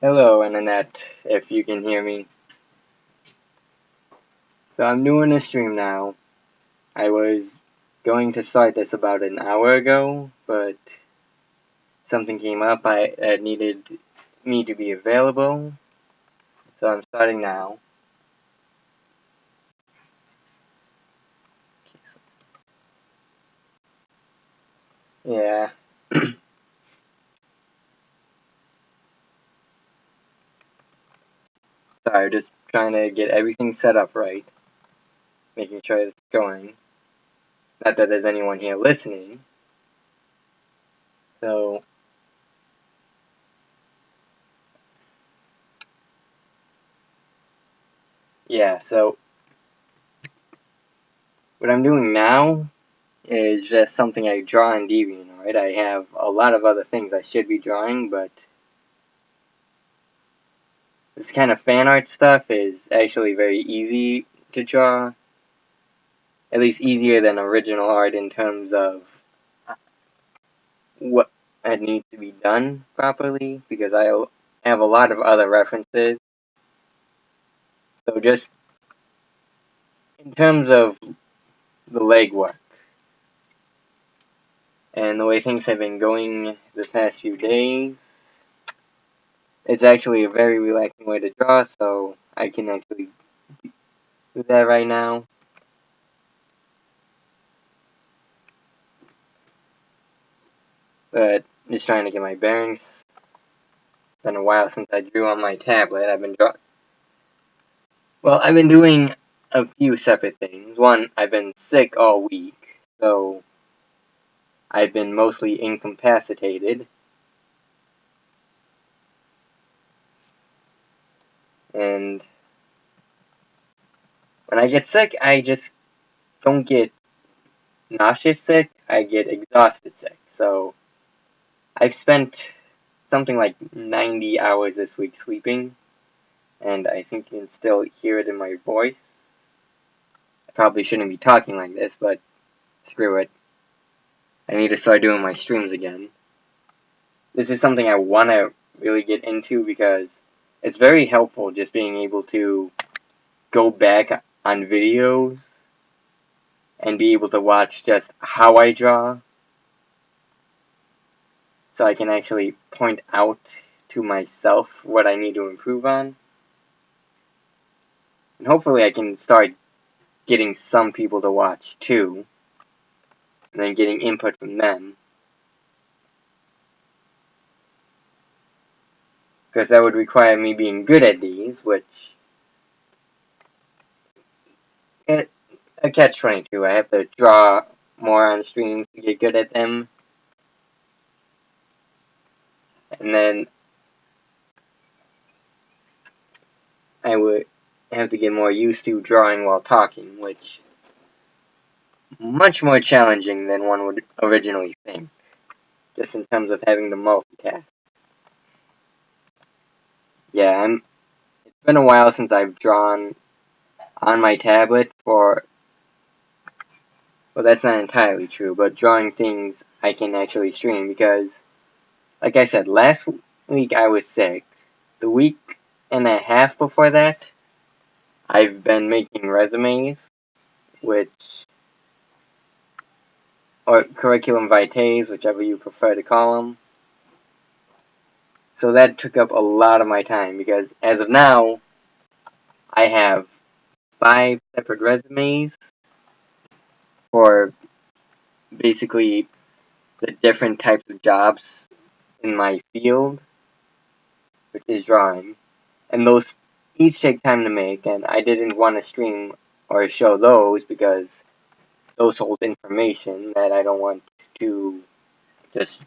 Hello, Internet, if you can hear me. So I'm doing a stream now. I was going to start this about an hour ago, but something came up that needed me to be available, so I'm starting now. Yeah. Sorry, just trying to get everything set up right, making sure it's going. Not that there's anyone here listening. So, yeah, so what I'm doing now is just something I draw in DeviantArt. I have a lot of other things I should be drawing, but this kind of fan art stuff is actually very easy to draw. At least easier than original art in terms of what needs to be done properly, because I have a lot of other references. So just in terms of the legwork and the way things have been going the past few days, it's actually a very relaxing way to draw, so I can actually do that right now. But just trying to get my bearings. It's been a while since I drew on my tablet. I've been doing a few separate things. One, I've been sick all week, so I've been mostly incapacitated. And when I get sick, I just don't get nauseous sick, I get exhausted sick. So I've spent something like 90 hours this week sleeping, and I think you can still hear it in my voice. I probably shouldn't be talking like this, but screw it. I need to start doing my streams again. This is something I want to really get into because it's very helpful just being able to go back on videos and be able to watch just how I draw, so I can actually point out to myself what I need to improve on. And hopefully I can start getting some people to watch too, and then getting input from them. Because that would require me being good at these, which a catch-22. I have to draw more on stream to get good at them. And then I would have to get more used to drawing while talking, which is much more challenging than one would originally think, just in terms of having to multitask. Yeah, it's been a while since I've drawn on my tablet well, that's not entirely true, but drawing things I can actually stream, because, like I said, last week I was sick. The week and a half before that, I've been making resumes, or curriculum vitae, whichever you prefer to call them. So that took up a lot of my time, because as of now, I have 5 separate resumes for basically the different types of jobs in my field, which is drawing. And those each take time to make, and I didn't want to stream or show those because those hold information that I don't want to just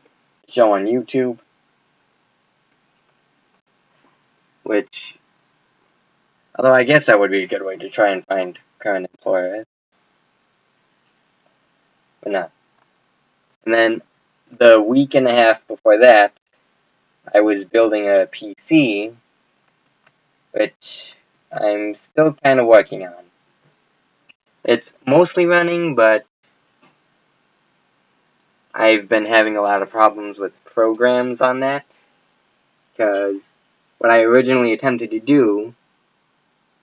show on YouTube, which, although I guess that would be a good way to try and find current employers, but not. And then the week and a half before that, I was building a PC, which I'm still kind of working on. It's mostly running, but I've been having a lot of problems with programs on that, because what I originally attempted to do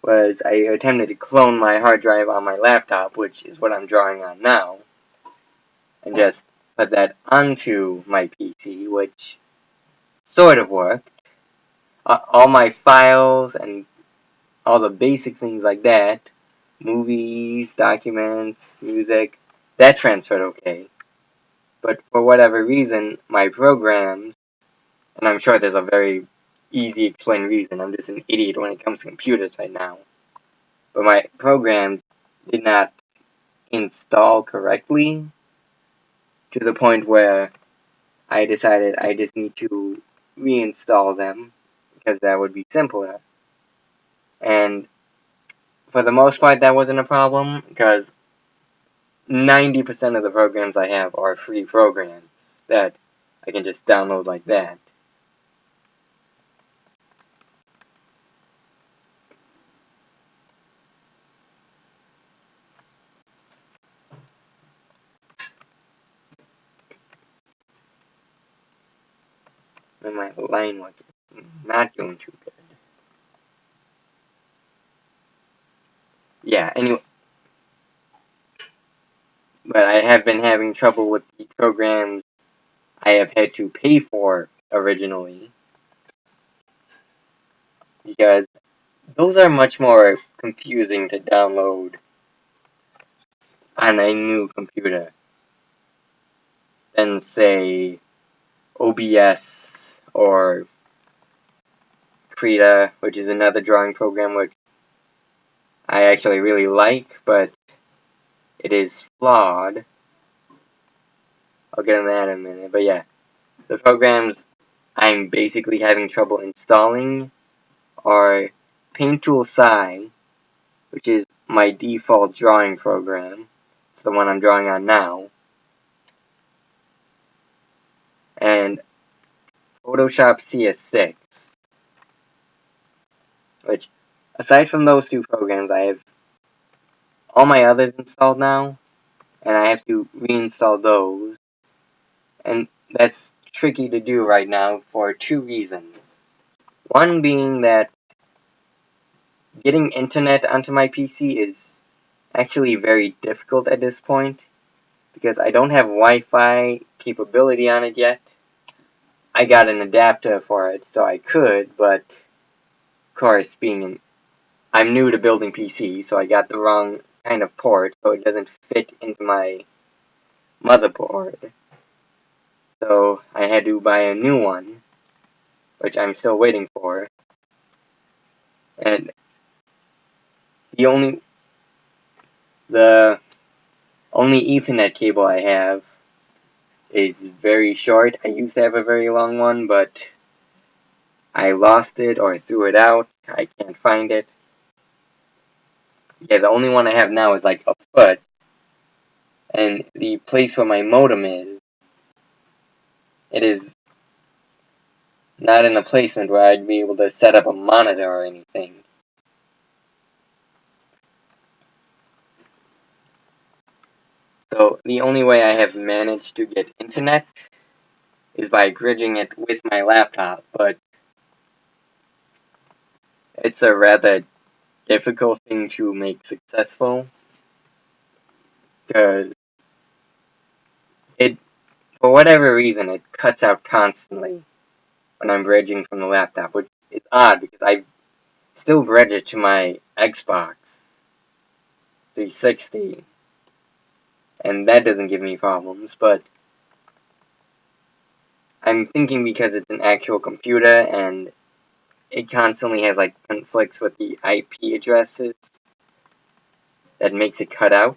was I attempted to clone my hard drive on my laptop, which is what I'm drawing on now, and just put that onto my PC, which sort of worked. All my files and all the basic things like that, movies, documents, music, that transferred okay. But for whatever reason, my programs, and I'm sure there's a very easy explained reason, I'm just an idiot when it comes to computers right now, but my programs did not install correctly to the point where I decided I just need to reinstall them because that would be simpler. And for the most part, that wasn't a problem because 90% of the programs I have are free programs that I can just download like that. And my line was not doing too good. Yeah, anyway, but I have been having trouble with the programs I have had to pay for originally because those are much more confusing to download on a new computer than, say, OBS or Krita, which is another drawing program which I actually really like, but it is flawed. I'll get into that in a minute, but yeah, the programs I'm basically having trouble installing are Paint Sci, which is my default drawing program. It's the one I'm drawing on now. And Photoshop CS6, which, aside from those two programs, I have all my others installed now, and I have to reinstall those. And that's tricky to do right now for two reasons. One being that getting internet onto my PC is actually very difficult at this point, because I don't have Wi-Fi capability on it yet. I got an adapter for it, so I could, but of course, I'm new to building PCs, so I got the wrong kind of port, so it doesn't fit into my motherboard. So I had to buy a new one, which I'm still waiting for. And the only Ethernet cable I have is very short. I used to have a very long one, but I lost it or threw it out. I can't find it. Yeah, the only one I have now is like a foot. And the place where my modem is, it is not in a placement where I'd be able to set up a monitor or anything. So the only way I have managed to get internet is by bridging it with my laptop, but it's a rather difficult thing to make successful, because for whatever reason, it cuts out constantly when I'm bridging from the laptop, which is odd because I still bridge it to my Xbox 360, and that doesn't give me problems, but I'm thinking because it's an actual computer and it constantly has like conflicts with the IP addresses that makes it cut out,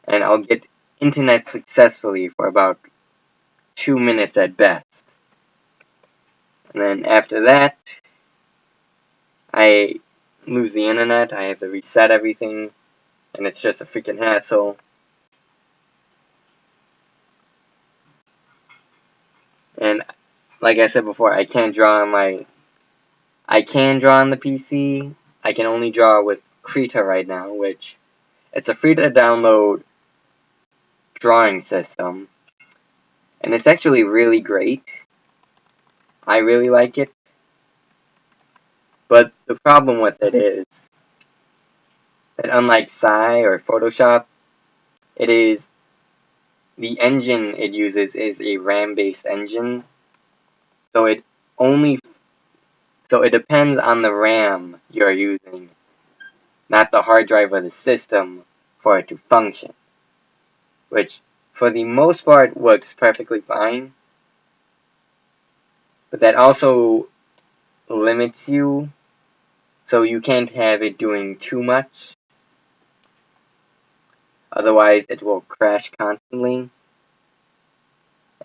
and I'll get internet successfully for about 2 minutes at best. And then after that, I lose the internet, I have to reset everything, and it's just a freaking hassle. And like I said before, I can't draw on the PC. I can only draw with Krita right now, which it's a free to download drawing system, and it's actually really great. I really like it, but the problem with it is that unlike Sci or Photoshop, it is the engine it uses is a RAM-based engine, so it depends on the RAM you're using, not the hard drive of the system, for it to function, which for the most part works perfectly fine, but that also limits you, so you can't have it doing too much, otherwise it will crash constantly,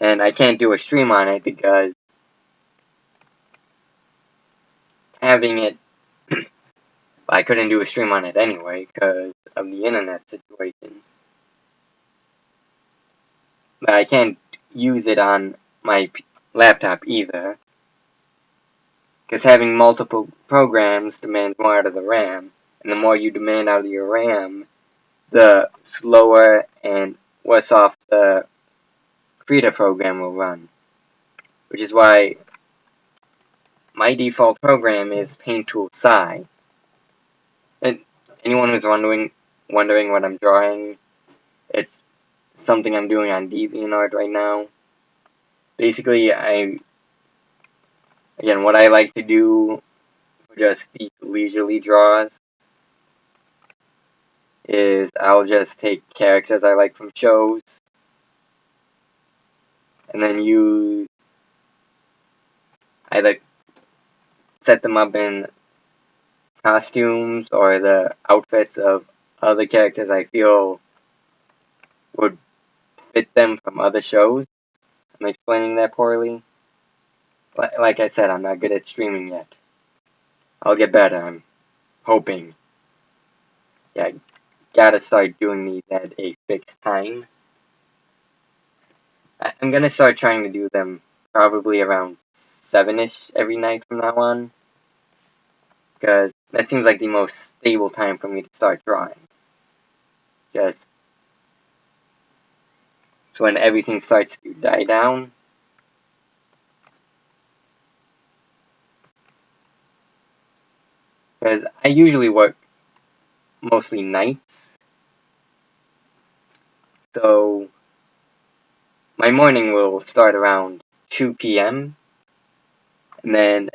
and I can't do a stream on it because having it, I couldn't do a stream on it anyway because of the internet situation. But I can't use it on my laptop either, because having multiple programs demands more out of the RAM, and the more you demand out of your RAM, the slower and worse off the Krita program will run. Which is why my default program is PaintTool Sci. And anyone who's wondering what I'm drawing, it's something I'm doing on DeviantArt right now. Basically, what I like to do for just these leisurely draws is I'll just take characters I like from shows and then either set them up in costumes or the outfits of other characters I feel would fit them from other shows. I'm explaining that poorly. Like I said, I'm not good at streaming yet. I'll get better, I'm hoping. Yeah, I gotta start doing these at a fixed time. I'm gonna start trying to do them probably around 7-ish every night from now on, because that seems like the most stable time for me to start drawing. Just so when everything starts to die down. Because I usually work mostly nights, so my morning will start around 2 p.m., and then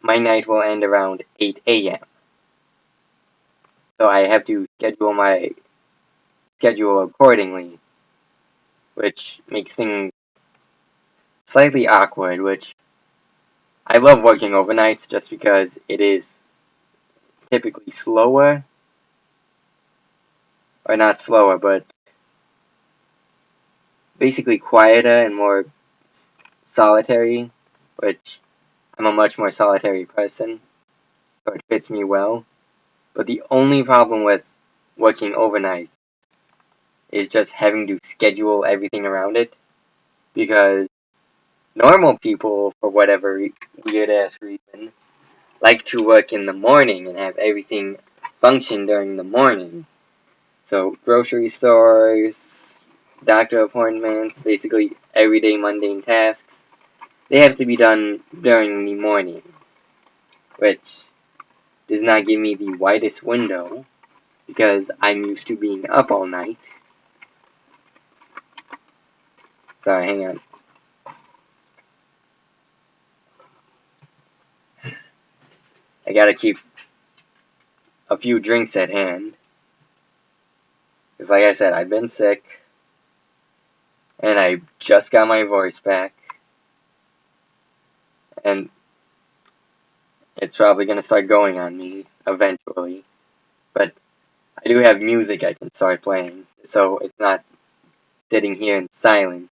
my night will end around 8 a.m. So I have to schedule my schedule accordingly, which makes things slightly awkward, which I love working overnights just because it is typically slower, or not slower, but basically quieter and more solitary, which I'm a much more solitary person, so it fits me well. But the only problem with working overnight is just having to schedule everything around it, because normal people, for whatever weird-ass reason, like to work in the morning and have everything function during the morning. So grocery stores, doctor appointments, basically everyday mundane tasks, they have to be done during the morning, which does not give me the widest window because I'm used to being up all night. Sorry, hang on. I gotta keep a few drinks at hand. Because like I said, I've been sick. And I just got my voice back. And it's probably gonna start going on me eventually. But I do have music I can start playing. So it's not sitting here in silence.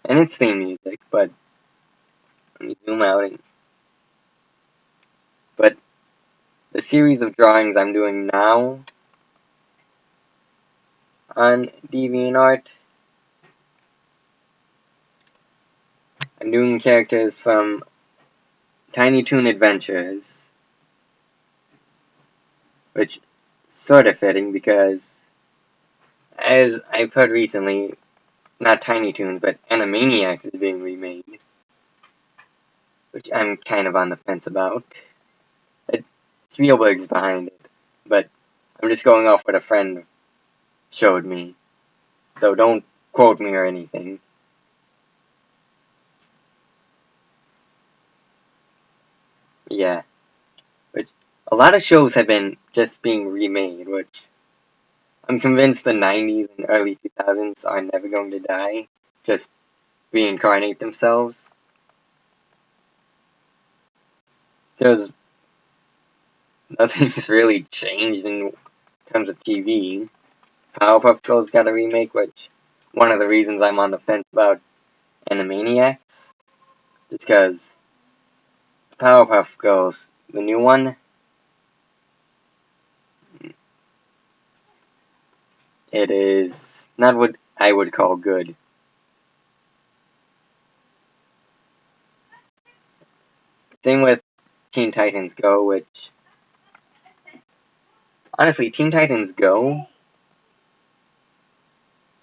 And it's theme music, but let me zoom out. But the series of drawings I'm doing now on DeviantArt, I'm doing characters from Tiny Toon Adventures, which is sort of fitting because As I've heard recently, not Tiny Toons, but Animaniacs is being remade, which I'm kind of on the fence about. Spielberg's behind it, but I'm just going off what a friend showed me, so don't quote me or anything. Yeah, which a lot of shows have been just being remade, which I'm convinced the 90s and early 2000s are never going to die, just reincarnate themselves. Because nothing's really changed in terms of TV. Powerpuff Girls got a remake, which one of the reasons I'm on the fence about Animaniacs, is because Powerpuff Girls, the new one, it is not what I would call good. Same with Teen Titans Go, which, honestly, Teen Titans Go,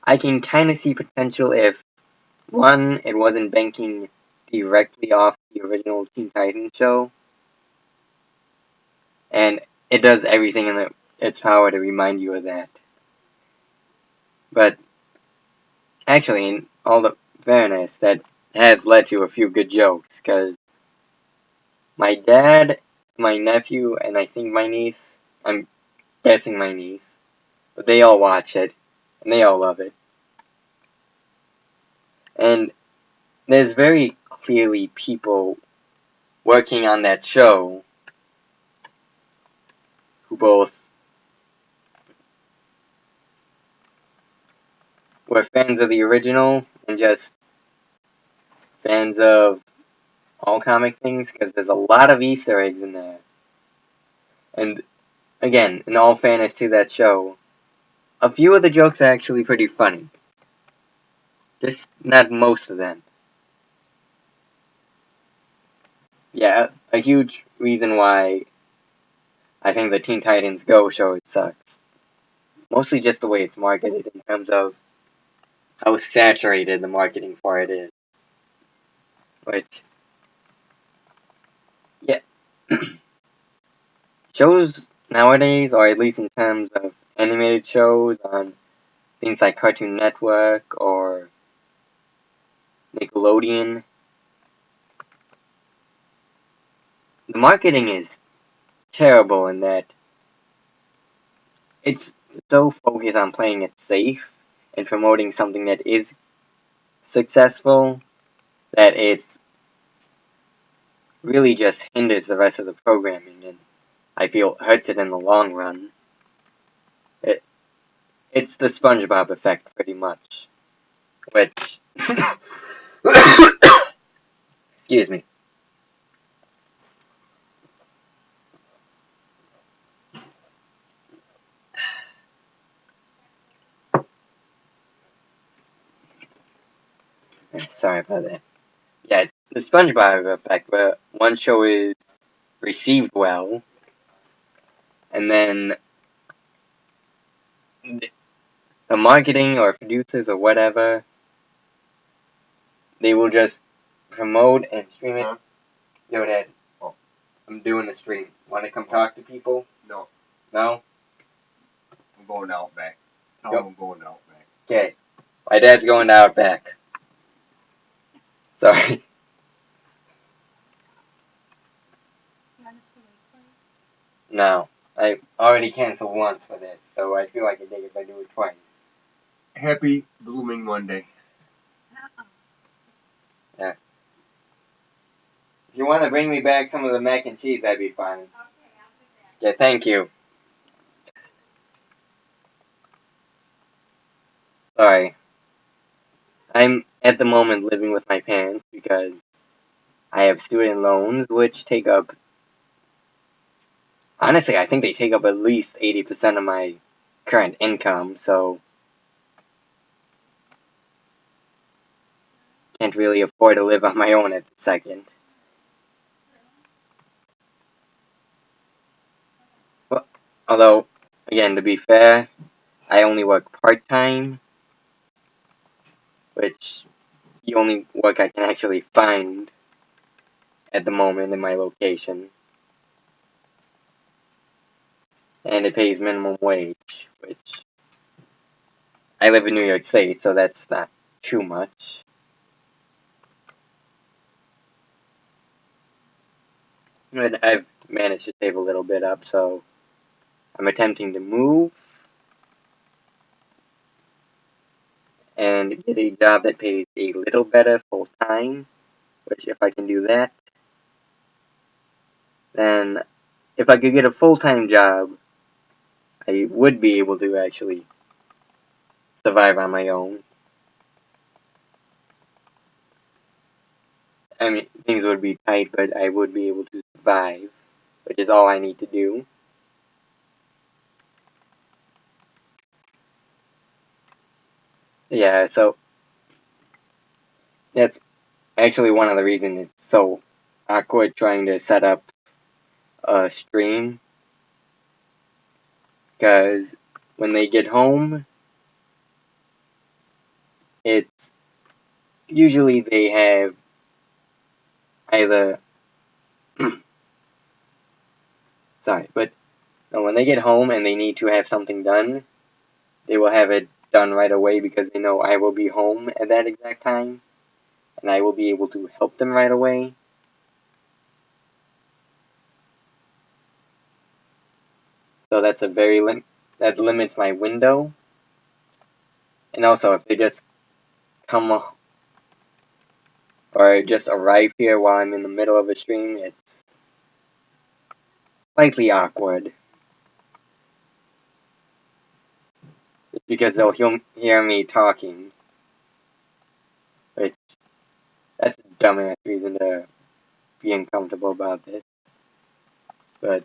I can kind of see potential if, one, it wasn't banking directly off the original Teen Titans show, and it does everything in its power to remind you of that. But, actually, in all the fairness, that has led to a few good jokes, because my dad, my nephew, and I think my niece, I'm guessing my niece, but they all watch it, and they all love it. And there's very clearly people working on that show who both were fans of the original and just fans of all comic things, because there's a lot of Easter eggs in there. And again, in all fairness to that show, a few of the jokes are actually pretty funny. Just not most of them. Yeah, a huge reason why I think the Teen Titans Go show sucks. Mostly just the way it's marketed in terms of how saturated the marketing for it is. Which, yeah, shows nowadays, or at least in terms of animated shows on things like Cartoon Network or Nickelodeon, the marketing is terrible in that it's so focused on playing it safe and promoting something that is successful that it really just hinders the rest of the programming, and I feel hurts it in the long run. It's the Spongebob effect, pretty much. Which, excuse me. Sorry about that. Yeah, it's the Spongebob effect, where one show is received well, and then the marketing or producers or whatever, they will just promote and stream it. Huh? Yo, Dad. Oh. I'm doing a stream. Want to come talk to people? No. No? I'm going out back. Tell them I'm going out back. Okay. My dad's going out back. Sorry. No. I already canceled once for this, so I feel like I dig if I do it twice. Happy blooming Monday. Yeah. If you want to bring me back some of the mac and cheese, that'd be fine. Okay, I'll do that. Yeah, thank you. Sorry. I'm at the moment living with my parents because I have student loans, which take up, honestly, I think they take up at least 80% of my current income, so can't really afford to live on my own at the second. Well, although, again, to be fair, I only work part-time, which the only work I can actually find at the moment in my location. And it pays minimum wage, which I live in New York State, so that's not too much. But I've managed to save a little bit up, so I'm attempting to move and get a job that pays a little better full time, which if I can do that, then if I could get a full-time job, I would be able to actually survive on my own. I mean, things would be tight, but I would be able to survive, which is all I need to do. Yeah, so that's actually one of the reasons it's so awkward trying to set up a stream, because when they get home, it's usually they have either sorry, but when they get home and they need to have something done, they will have it done right away because they know I will be home at that exact time and I will be able to help them right away. So that's a that limits my window. And also, if they just come or just arrive here while I'm in the middle of a stream, it's slightly awkward. It's because they'll hear me talking, which that's a dumbass reason to be uncomfortable about this. But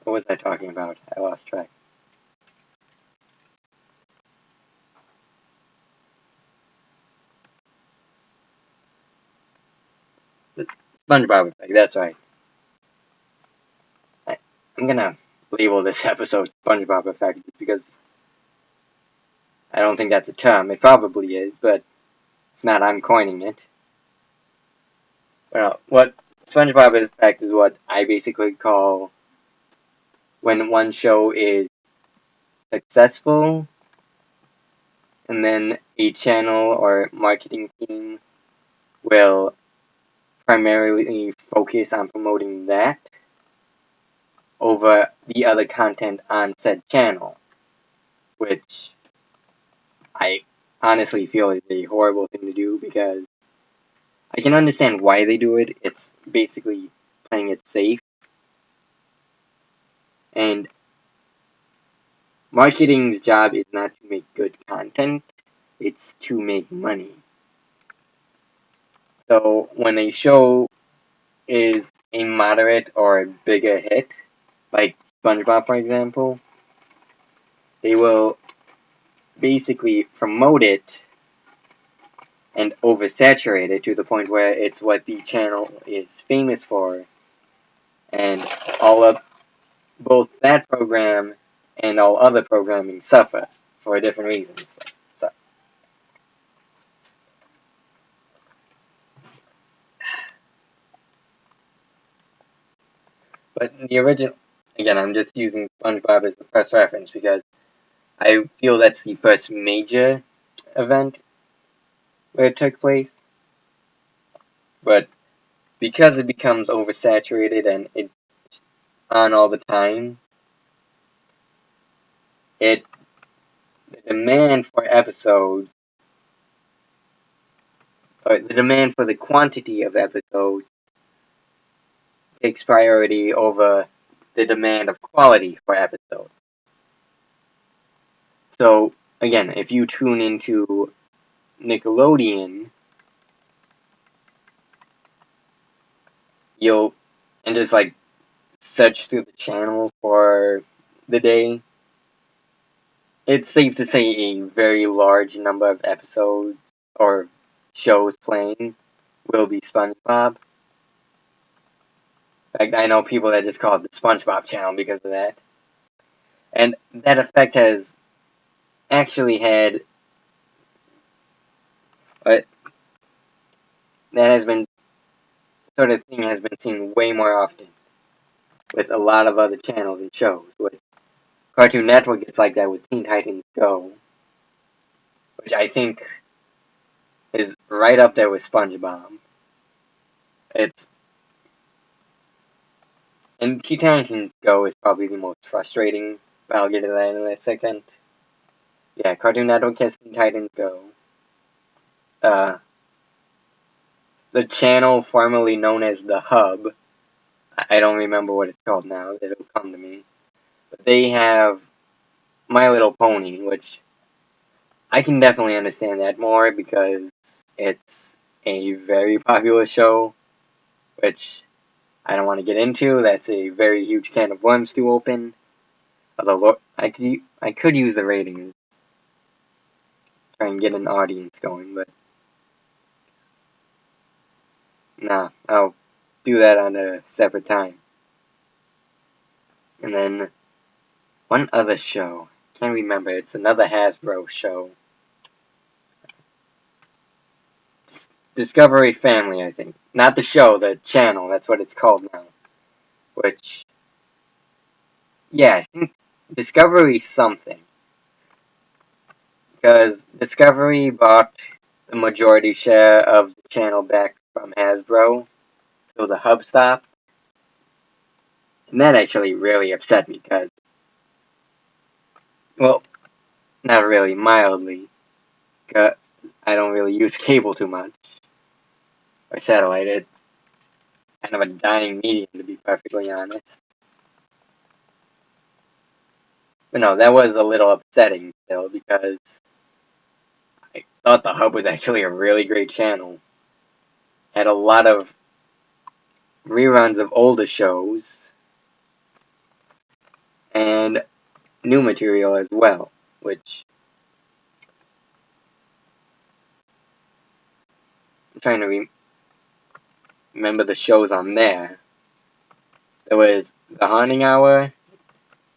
what was I talking about? I lost track. The Spongebob effect, that's right. I'm gonna label this episode Spongebob effect because I don't think that's a term. It probably is, but if not, I'm coining it. Well, what SpongeBob effect is what I basically call when one show is successful and then a channel or marketing team will primarily focus on promoting that over the other content on said channel, which I honestly feel is a horrible thing to do because I can understand why they do it. It's basically playing it safe. And marketing's job is not to make good content, it's to make money. So when a show is a moderate or a bigger hit, like SpongeBob for example, they will basically promote it and oversaturate it to the point where it's what the channel is famous for. And all of both that program and all other programming suffer for different reasons. So, but the original, again, I'm just using SpongeBob as the first reference because I feel that's the first major event where it took place. But because it becomes oversaturated and it's on all the time, it the demand for episodes or the demand for the quantity of episodes takes priority over the demand of quality for episodes. So again, if you tune into Nickelodeon, you'll and just like search through the channel for the day, it's safe to say a very large number of episodes or shows playing will be SpongeBob. In fact, I know people that just call it the Spongebob channel because of that. And that effect has actually had, but that has been, sort of thing has been seen way more often with a lot of other channels and shows. With Cartoon Network, it's like that with Teen Titans Go, which I think is right up there with SpongeBob. It's and Teen Titans Go is probably the most frustrating, but I'll get to that in a second. Yeah, Cartoon Network has Teen Titans Go. The channel formerly known as The Hub, I don't remember what it's called now, it'll come to me. But they have My Little Pony, which I can definitely understand that more because it's a very popular show, which I don't want to get into. That's a very huge can of worms to open. Although I could use the ratings, try and get an audience going, but nah, I'll do that on a separate time. And then one other show, can't remember. It's another Hasbro show. Discovery Family, I think. Not the show, the channel. That's what it's called now. Which, yeah, I think Discovery something. Because Discovery bought the majority share of the channel back from Hasbro, so the hub stopped. And that actually really upset me, because, well, not really, mildly. Cause I don't really use cable too much. Or satellite, it's kind of a dying medium, to be perfectly honest. But no, that was a little upsetting still, because I thought the Hub was actually a really great channel. Had a lot of reruns of older shows, and new material as well, which I'm trying to remember the shows on there. There was The Haunting Hour,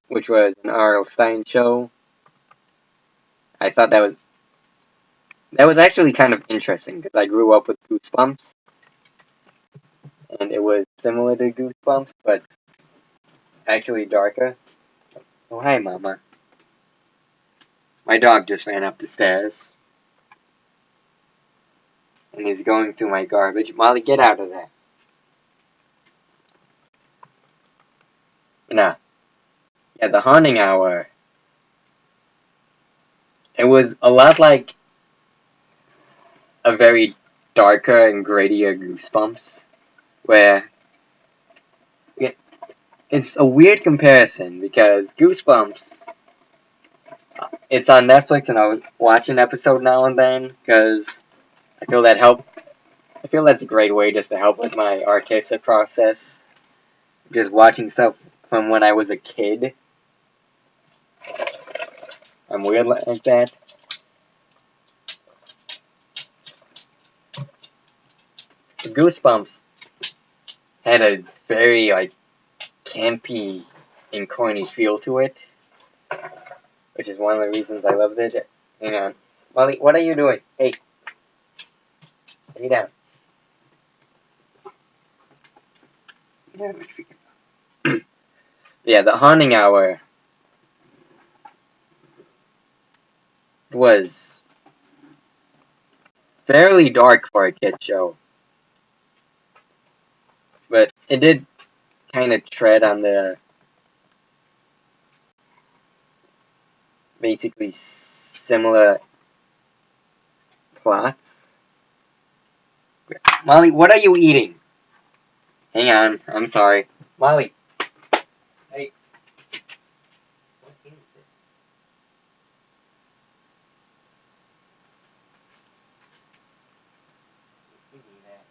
which was an R.L. Stine show. I thought that was actually kind of interesting, because I grew up with Goosebumps, and it was similar to Goosebumps, but actually darker. Oh, hi, Mama. My dog just ran up the stairs, and he's going through my garbage. Molly, get out of there. Nah. Yeah, The Haunting Hour. It was a lot like a very darker and grittier Goosebumps, where it's a weird comparison, because Goosebumps, it's on Netflix, and I'll watch an episode now and then, because I feel that's a great way just to help with my artistic process. Just watching stuff from when I was a kid. I'm weird like that. Goosebumps had a very, like, campy and corny feel to it, which is one of the reasons I loved it. Hang on. Molly, what are you doing? Hey. Lay down. Yeah, The Haunting Hour was fairly dark for a kid show, but it did kind of tread on the basically similar plots. Molly, what are you eating? Hang on, I'm sorry. Molly. Hey. What is this? Give me that.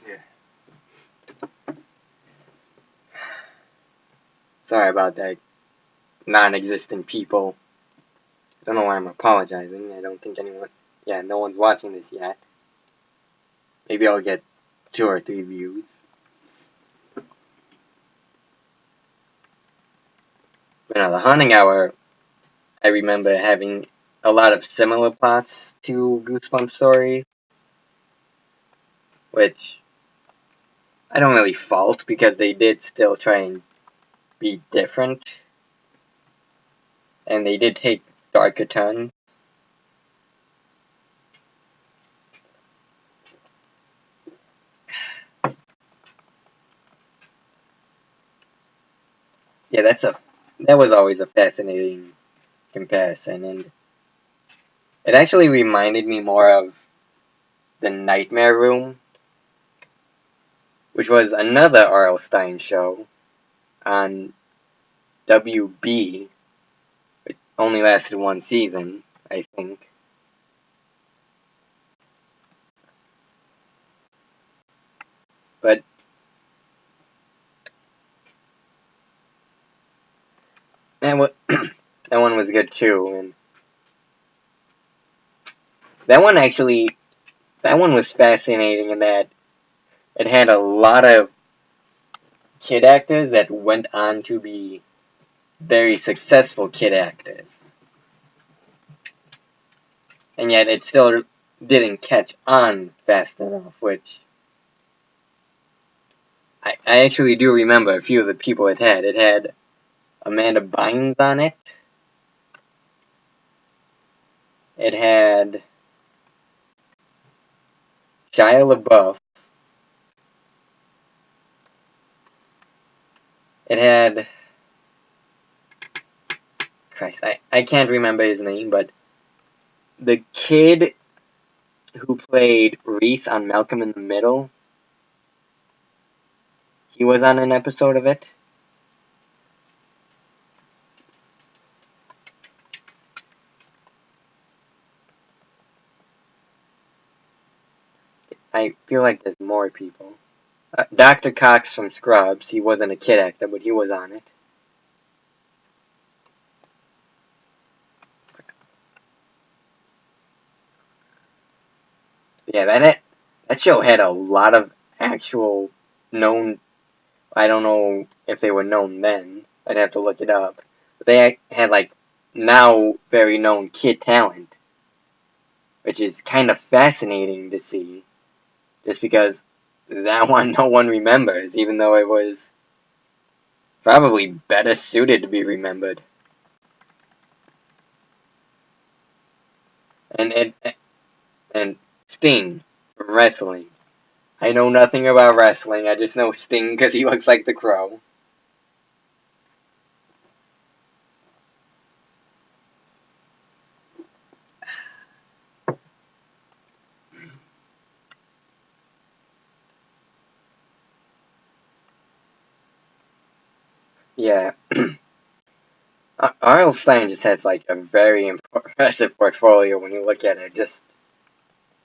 Here. Sorry about that, non-existent people. I don't know why I'm apologizing. I don't think anyone... Yeah, no one's watching this yet. Maybe I'll get 2 or 3 views. But now, the Haunting Hour, I remember having a lot of similar plots to Goosebumps stories, which I don't really fault because they did still try and be different, and they did take darker turns. Yeah, that was always a fascinating comparison, and it actually reminded me more of The Nightmare Room, which was another R.L. Stine show on WB. It only lasted 1 season, I think. But that that one was good too, and that one actually that one was fascinating in that it had a lot of kid actors that went on to be very successful kid actors. And yet it still didn't catch on fast enough, which I actually do remember a few of the people it had. It had Amanda Bynes on it. It had Shia LaBeouf. It had... Christ, I can't remember his name, but the kid who played Reese on Malcolm in the Middle, he was on an episode of it. I feel like there's more people. Dr. Cox from Scrubs, he wasn't a kid actor, but he was on it. Yeah, that show had a lot of actual known... I don't know if they were known then. I'd have to look it up. But they had, like, now very known kid talent, which is kind of fascinating to see. Just because that one no one remembers, even though it was probably better suited to be remembered. And Sting from wrestling. I know nothing about wrestling. I just know Sting because he looks like the Crow. Yeah. R.L. Stine just has like a very impressive portfolio when you look at it. Just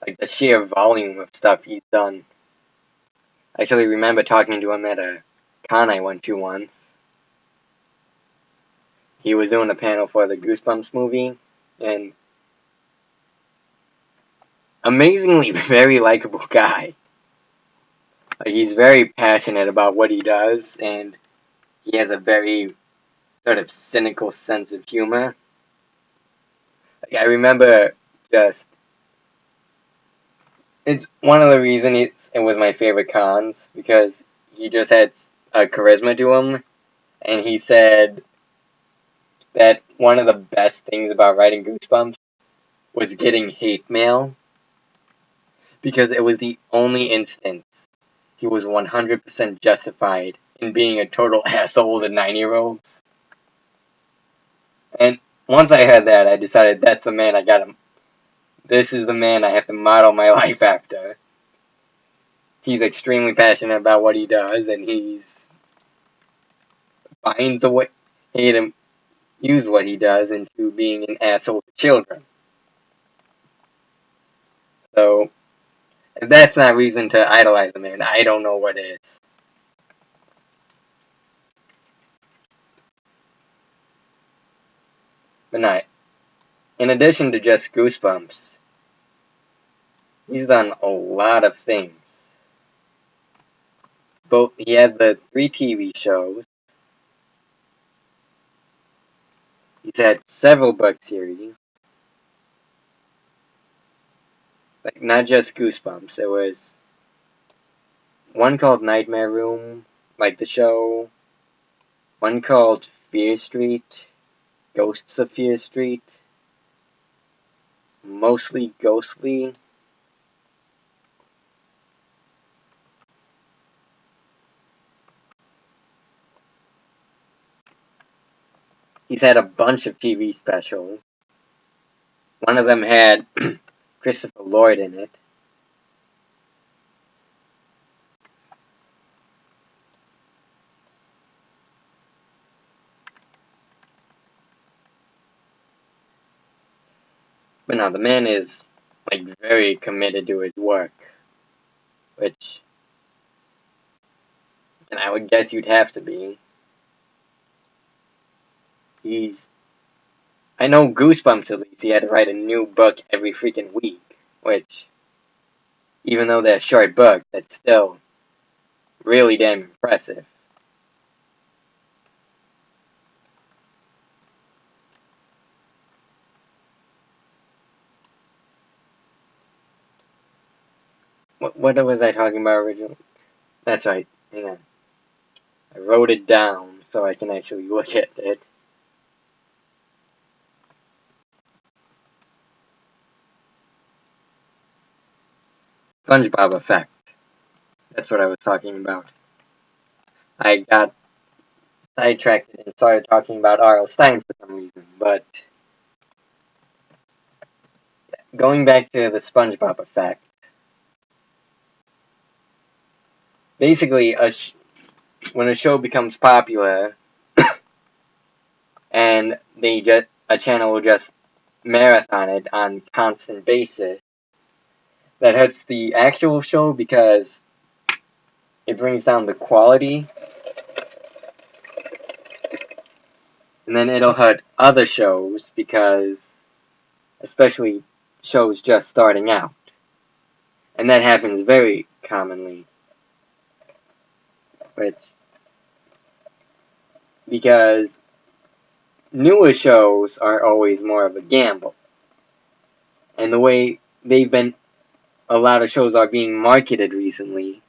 like the sheer volume of stuff he's done. I actually remember talking to him at a con I went to once. He was doing a panel for the Goosebumps movie, and amazingly very likable guy. Like, he's very passionate about what he does, and he has a very sort of cynical sense of humor. Like, I remember just... It's one of the reasons it was my favorite cons, because he just had a charisma to him, and he said that one of the best things about writing Goosebumps was getting hate mail, because it was the only instance he was 100% justified in being a total asshole to 9-year-olds. And once I heard that, I decided that's the man I gotta... This is the man I have to model my life after. He's extremely passionate about what he does, and he's... finds a way to use what he does into being an asshole to children. So, if that's not reason to idolize a man, I don't know what is. But not. In addition to just Goosebumps, he's done a lot of things. He had the 3 TV shows. He's had several book series. Like, not just Goosebumps. There was one called Nightmare Room, like the show. One called Fear Street, Ghosts of Fear Street. Mostly ghostly. He's had a bunch of TV specials. One of them had Christopher Lloyd in it. But no, the man is, like, very committed to his work. Which, and I would guess you'd have to be. I know Goosebumps at least, he had to write a new book every freaking week. Which, even though they're short books, that's still really damn impressive. What was I talking about originally? That's right, hang on. I wrote it down so I can actually look at it. Spongebob effect. That's what I was talking about. I got sidetracked and started talking about R.L. Stine for some reason, but going back to the Spongebob effect. Basically, when a show becomes popular and a channel will just marathon it on constant basis, that hurts the actual show because it brings down the quality, and then it'll hurt other shows because, especially shows just starting out, and that happens very commonly, because newer shows are always more of a gamble, and the way a lot of shows are being marketed recently,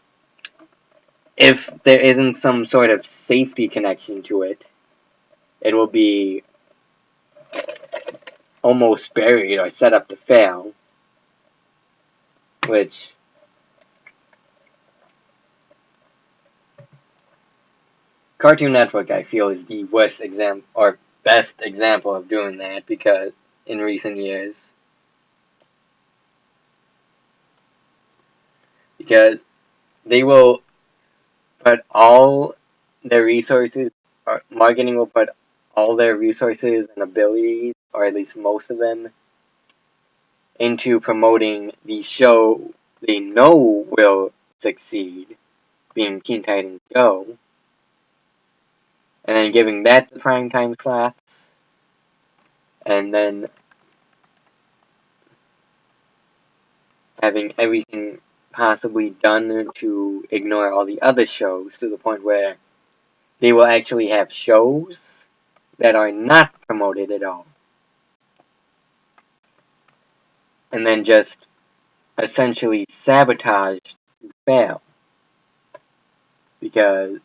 if there isn't some sort of safety connection to it, it will be almost buried or set up to fail, which Cartoon Network, I feel, is the worst example or best example of doing that because in recent years, because they will put all their resources, or marketing will put all their resources and abilities, or at least most of them, into promoting the show they know will succeed, being Teen Titans Go, and then giving that the primetime slots, and then having everything possibly done to ignore all the other shows to the point where they will actually have shows that are not promoted at all. And then just essentially sabotage to fail. Because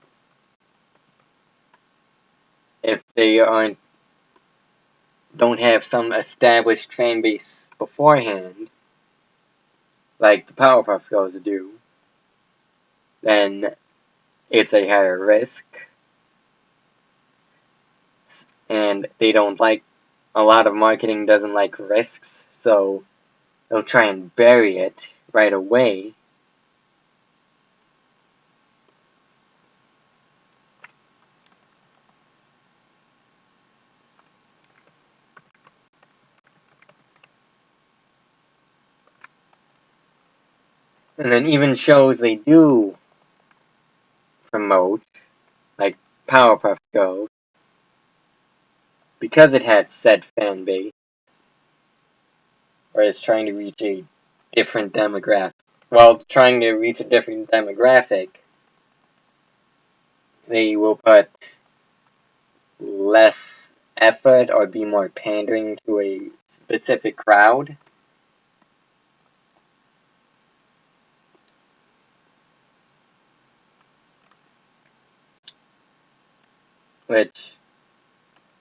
if they don't have some established fan base beforehand, like the Powerpuff Girls do, then it's a higher risk. And a lot of marketing doesn't like risks, so they'll try and bury it right away. And then even shows they do promote, like Powerpuff Girls, because it had said fan base, or is trying to reach a different demographic. While trying to reach a different demographic, they will put less effort or be more pandering to a specific crowd. Which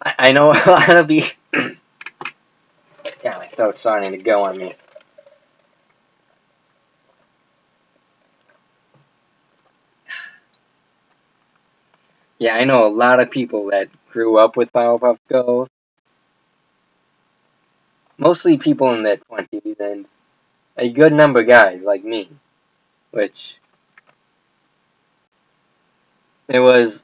I know a lot of you. Yeah, my throat's starting to go on me. Yeah, I know a lot of people that grew up with Powerpuff Girls. Mostly people in their 20s, and a good number of guys like me. Which, it was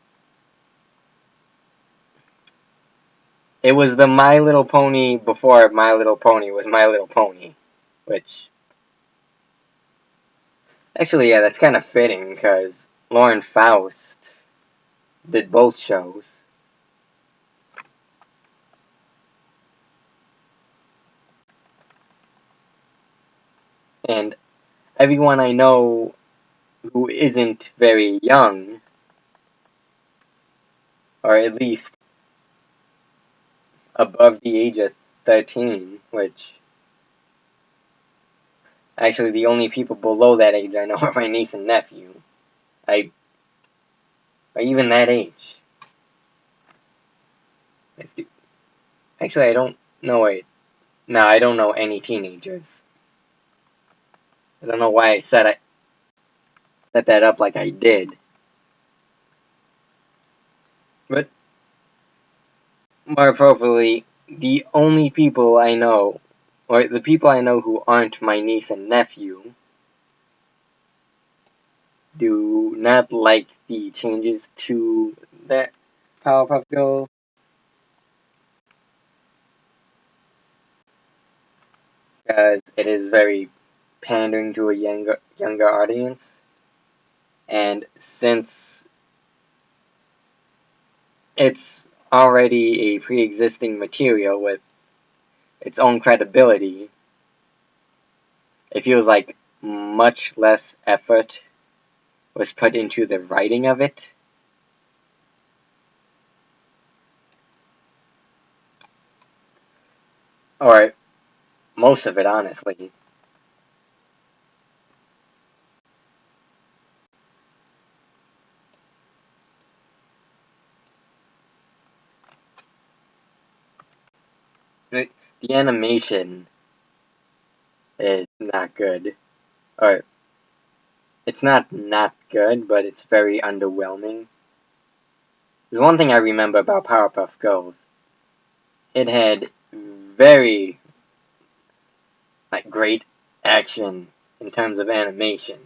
the My Little Pony before My Little Pony was My Little Pony. Which, actually, yeah, that's kind of fitting, because Lauren Faust did both shows. And everyone I know who isn't very young, or at least above the age of 13, which actually the only people below that age I know are my niece and nephew. Or even that age. Actually, I don't know it. No, I don't know any teenagers. I don't know why I set that up like I did. But more appropriately, the only people I know, or the people I know who aren't my niece and nephew, do not like the changes to that Powerpuff Girls, because it is very pandering to a younger audience. And since it's already a pre-existing material with its own credibility, it feels like much less effort was put into the writing of it. Or most of it, honestly. The animation is not good. Or, it's not good, but it's very underwhelming. There's one thing I remember about Powerpuff Girls. It had very great action in terms of animation.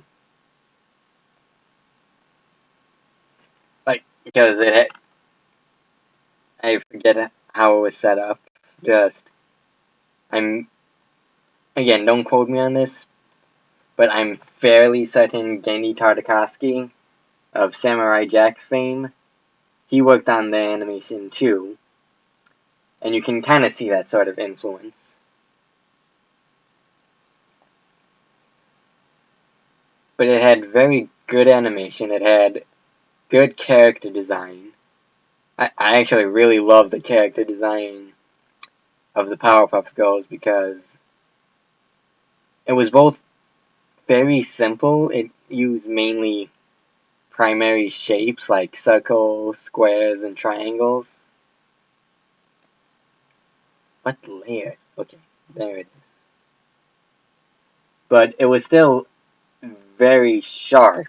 Because I forget how it was set up. I'm, again, don't quote me on this, but I'm fairly certain Gendy Tartakovsky of Samurai Jack fame, he worked on the animation too, and you can kind of see that sort of influence. But it had very good animation, it had good character design. I actually really love the character design of the Powerpuff Girls because it was both very simple, it used mainly primary shapes like circles, squares, and triangles. What layer? Okay, there it is. But it was still very sharp.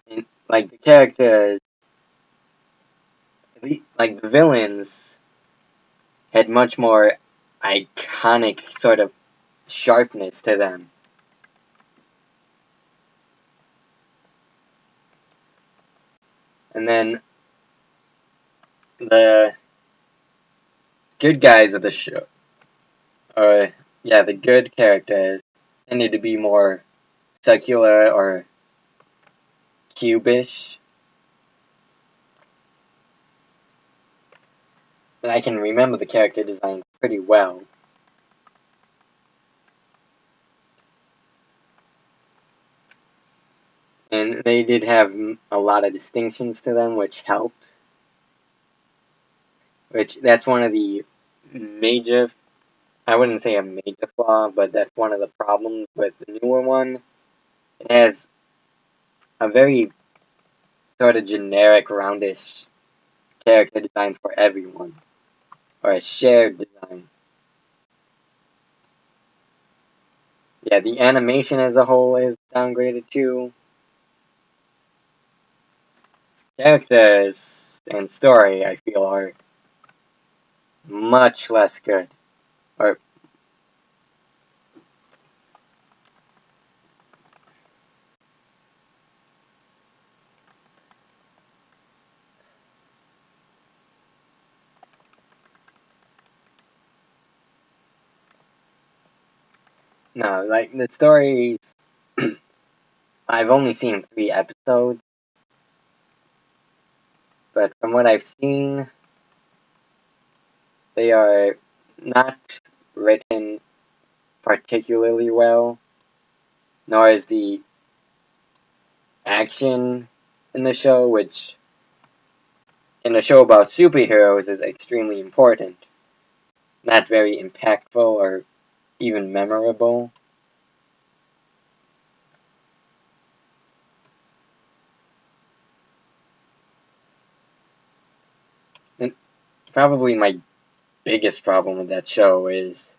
And, the characters, the villains, had much more iconic sort of sharpness to them. And then the good guys of the show, or yeah, the good characters, tended to be more circular or cubish. and I can remember the character design pretty well. And they did have a lot of distinctions to them, which helped. That's one of the major, I wouldn't say a major flaw, but that's one of the problems with the newer one. It has a very sort of generic, roundish character design for everyone, or a shared design. Yeah, the animation as a whole is downgraded too. Characters and story, I feel, are much less good. Or no, like the stories. I've only seen 3 episodes, but from what I've seen, they are not written particularly well, nor is the action in the show, which in a show about superheroes is extremely important, not very impactful or even memorable. And probably my biggest problem with that show is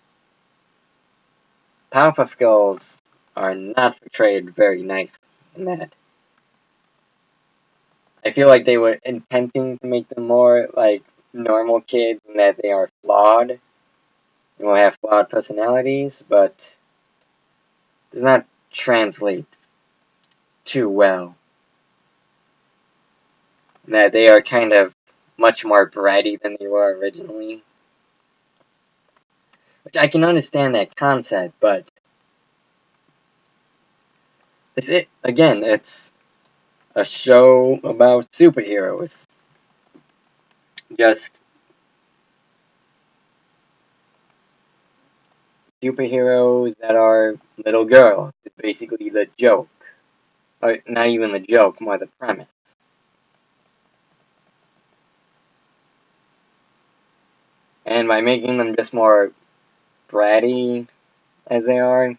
Powerpuff Girls are not portrayed very nicely in that. I feel like they were intending to make them more like normal kids and that they are flawed and will have flawed personalities, but does not translate too well. That they are kind of much more bratty than they were originally. Which I can understand that concept, but again, it's a show about superheroes. Just superheroes that are little girls. It's basically the joke. Or not even the joke, more the premise. And by making them just more bratty as they are,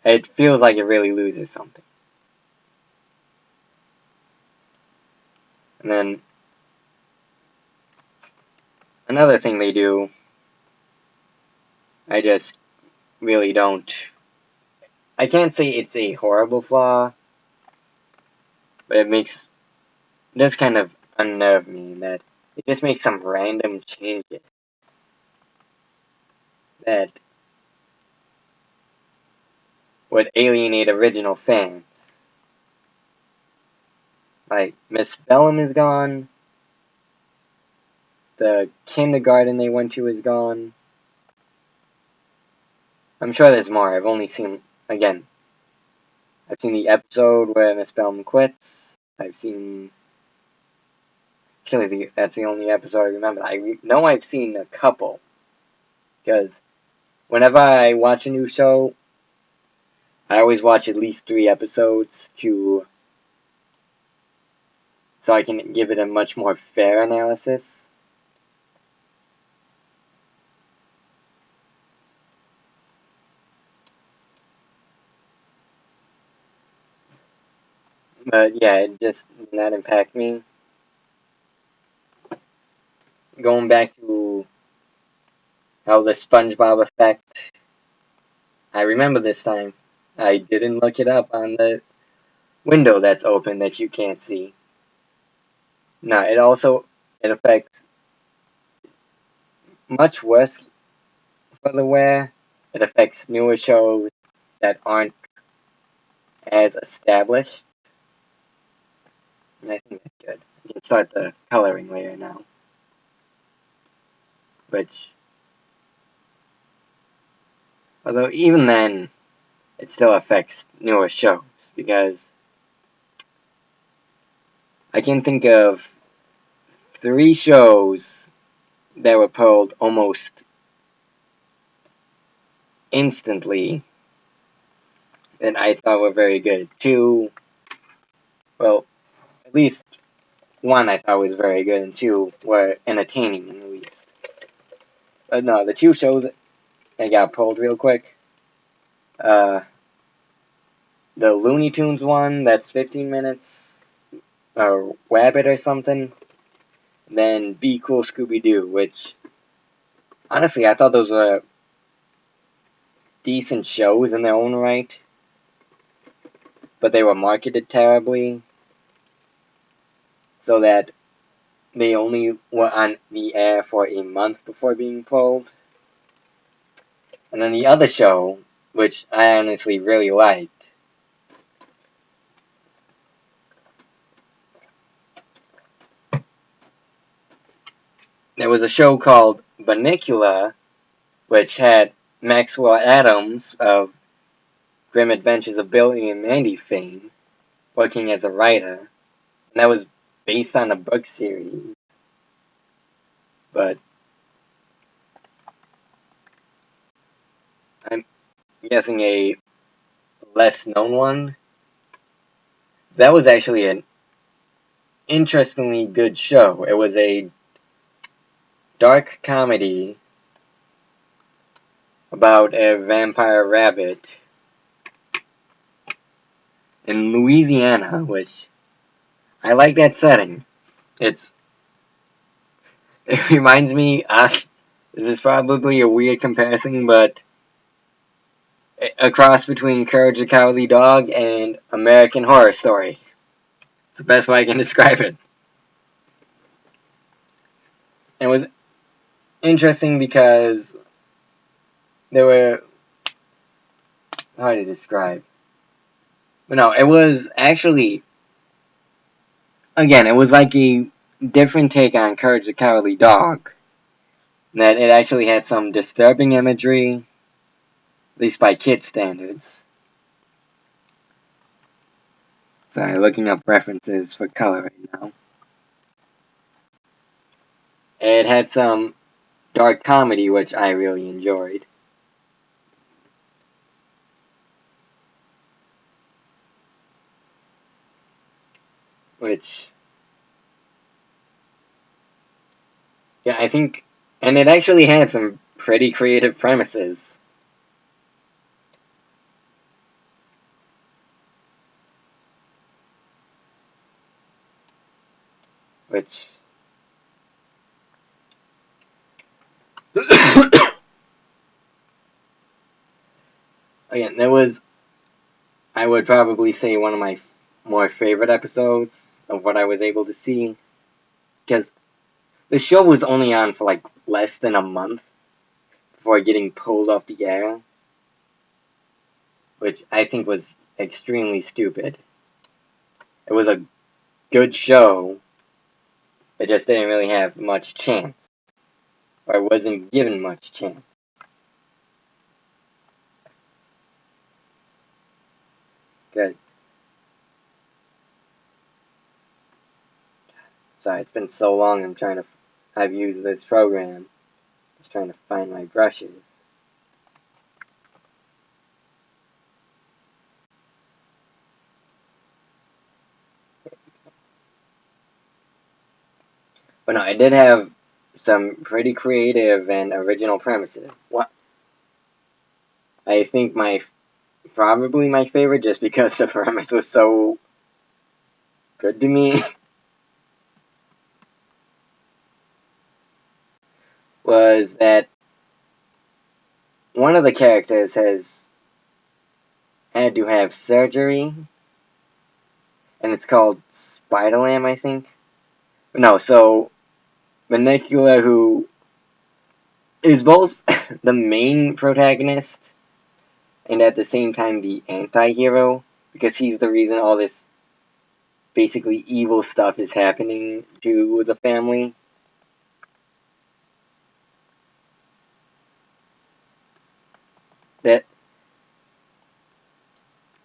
it feels like it really loses something. And then another thing they do, I just really don't. I can't say it's a horrible flaw, but it does kind of unnerve me in that it just makes some random changes that would alienate original fans. Like, Miss Bellum is gone, the kindergarten they went to is gone. I'm sure there's more. Again, I've seen the episode where Miss Bellum quits. Actually, that's the only episode I remember. I know I've seen a couple, because whenever I watch a new show, I always watch at least 3 episodes so I can give it a much more fair analysis. But yeah, it just did not impact me. Going back to how the Spongebob effect, I remember this time. I didn't look it up on the window that's open that you can't see. No, it affects much worse for the wear. It affects newer shows that aren't as established. And I think that's good. I can start the coloring layer now. Which, although even then, it still affects newer shows, because I can think of 3 shows that were pulled almost instantly that I thought were very good. Two, well, at least one I thought was very good, and two were entertaining at least. But no, the two shows that got pulled real quick. Uh, the Looney Tunes one, that's 15 minutes, or Wabbit or something. Then Be Cool Scooby Doo, which honestly I thought those were decent shows in their own right, but they were marketed terribly, so that they only were on the air for a month before being pulled. And then the other show, which I honestly really liked, there was a show called Bunnicula, which had Maxwell Adams of Grim Adventures of Billy and Mandy fame working as a writer. And that was based on a book series. But I'm guessing a less known one. That was actually an interestingly good show. It was a dark comedy about a vampire rabbit in Louisiana, which I like that setting. It reminds me, this is probably a weird comparison, but a cross between Courage the Cowardly Dog and American Horror Story. It's the best way I can describe it. It was interesting because there were, how to describe? But no, it was actually, again, it was like a different take on Courage the Cowardly Dog. That it actually had some disturbing imagery, at least by kid standards. Sorry, looking up references for color right now. It had some dark comedy, which I really enjoyed. Which, yeah, I think, and it actually had some pretty creative premises. Which, again, there was, I would probably say, one of my more favorite episodes of what I was able to see. Because the show was only on for like less than a month before getting pulled off the air, which I think was extremely stupid. It was a good show, it just didn't really have much chance, or it wasn't given much chance. Good. Sorry, it's been so long. I've used this program. Just trying to find my brushes. But no, I did have some pretty creative and original premises. What I think probably my favorite, just because the premise was so good to me, was that one of the characters has had to have surgery, and it's called Spider-Lam, I think. No, so Manicula, who is both the main protagonist and at the same time the anti-hero, because he's the reason all this basically evil stuff is happening to the family. That,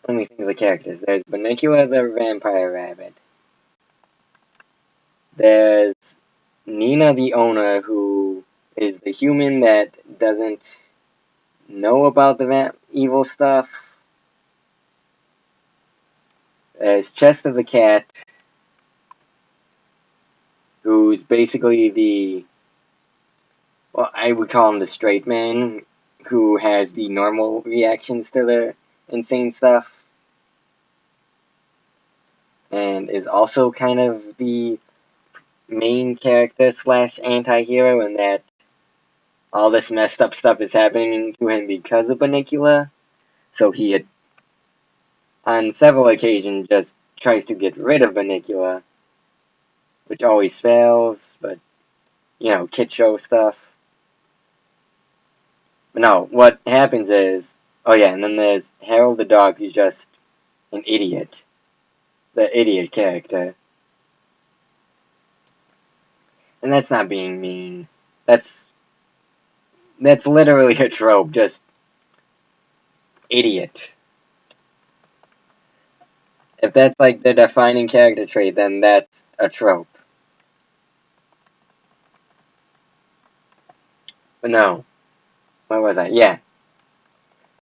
let me think of the characters. There's Bunnicula the vampire rabbit. There's Nina, the owner, who is the human that doesn't know about the evil stuff. There's Chester the cat, who's basically well, I would call him the straight man, who has the normal reactions to the insane stuff, and is also kind of the main character slash anti-hero in that all this messed up stuff is happening to him because of Bunnicula, so he had, on several occasions, just tries to get rid of Bunnicula, which always fails, but, kid show stuff. But no, what happens is, oh yeah, and then there's Harold the dog, who's just an idiot. The idiot character. And that's not being mean. That's literally a trope, just idiot. If that's like the defining character trait, then that's a trope. But no. Where was I? Yeah.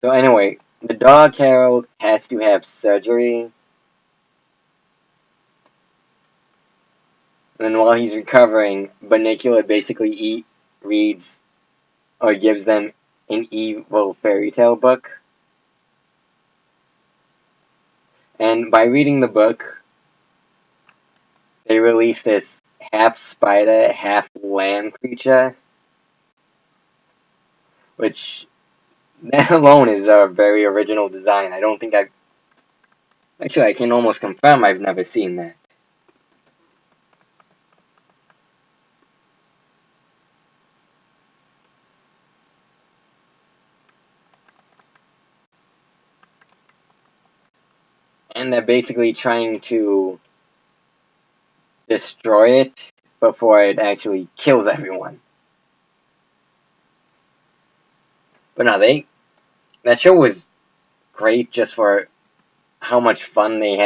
So anyway, the dog Harold has to have surgery. And then while he's recovering, Bunnicula basically reads or gives them an evil fairy tale book. And by reading the book, they release this half spider, half lamb creature, which that alone is a very original design. I don't think actually, I can almost confirm I've never seen that. And they're basically trying to destroy it before it actually kills everyone. But no, that show was great just for how much fun they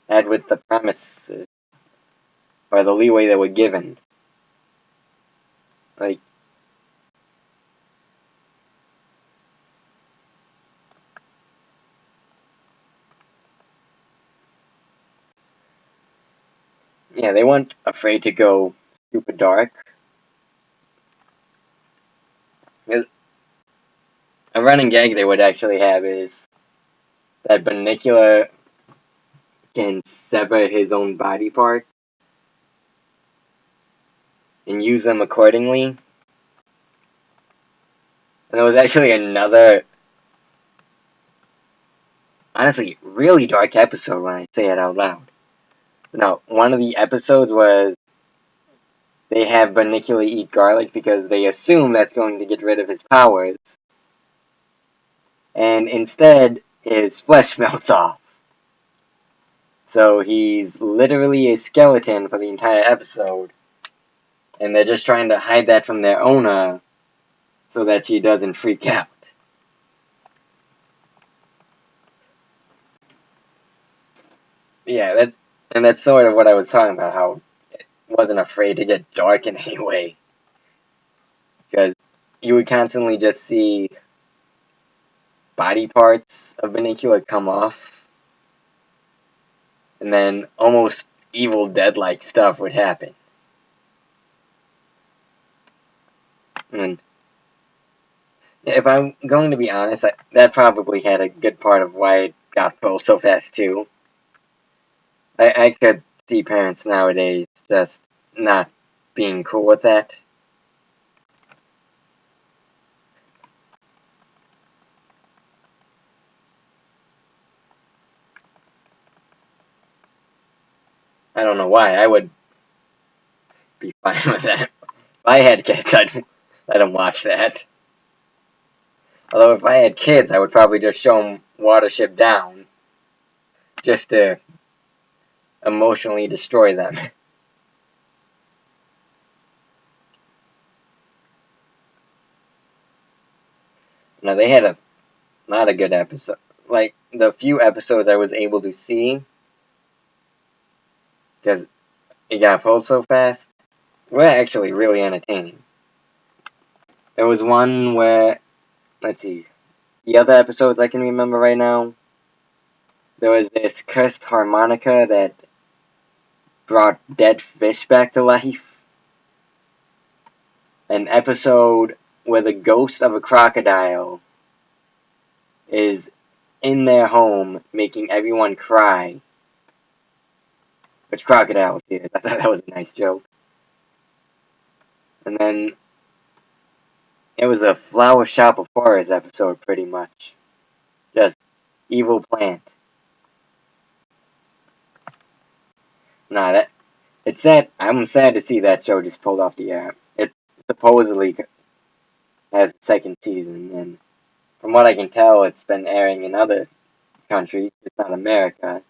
had with the premise, or the leeway they were given. Like, yeah, they weren't afraid to go super dark. A running gag they would actually have is that Bunnicula can sever his own body parts and use them accordingly. And there was actually another, honestly, really dark episode when I say it out loud. Now, one of the episodes was they have Bunnicula eat garlic because they assume that's going to get rid of his powers. And instead, his flesh melts off. So he's literally a skeleton for the entire episode. And they're just trying to hide that from their owner so that she doesn't freak out. Yeah, that's sort of what I was talking about, how it wasn't afraid to get dark in any way. Because you would constantly just see body parts of Bunnicula come off, and then almost Evil Dead-like stuff would happen. And if I'm going to be honest, that probably had a good part of why it got pulled so fast, too. I could see parents nowadays just not being cool with that. I don't know why. I would be fine with that. If I had kids, I'd let them watch that. Although if I had kids, I would probably just show them Watership Down, just to emotionally destroy them. Now, they had a not a good episode. Like, the few episodes I was able to see, because it got pulled so fast, were actually really entertaining. There was one where, let's see, the other episodes I can remember right now, there was this cursed harmonica that brought dead fish back to life. An episode where the ghost of a crocodile is in their home making everyone cry. Which crocodile did. I thought that was a nice joke. And then it was a Flower Shop of Horrors episode, pretty much. Just evil plant. Nah, that it's sad. I'm sad to see that show just pulled off the air. It supposedly has a second season, and from what I can tell, it's been airing in other countries, just not America.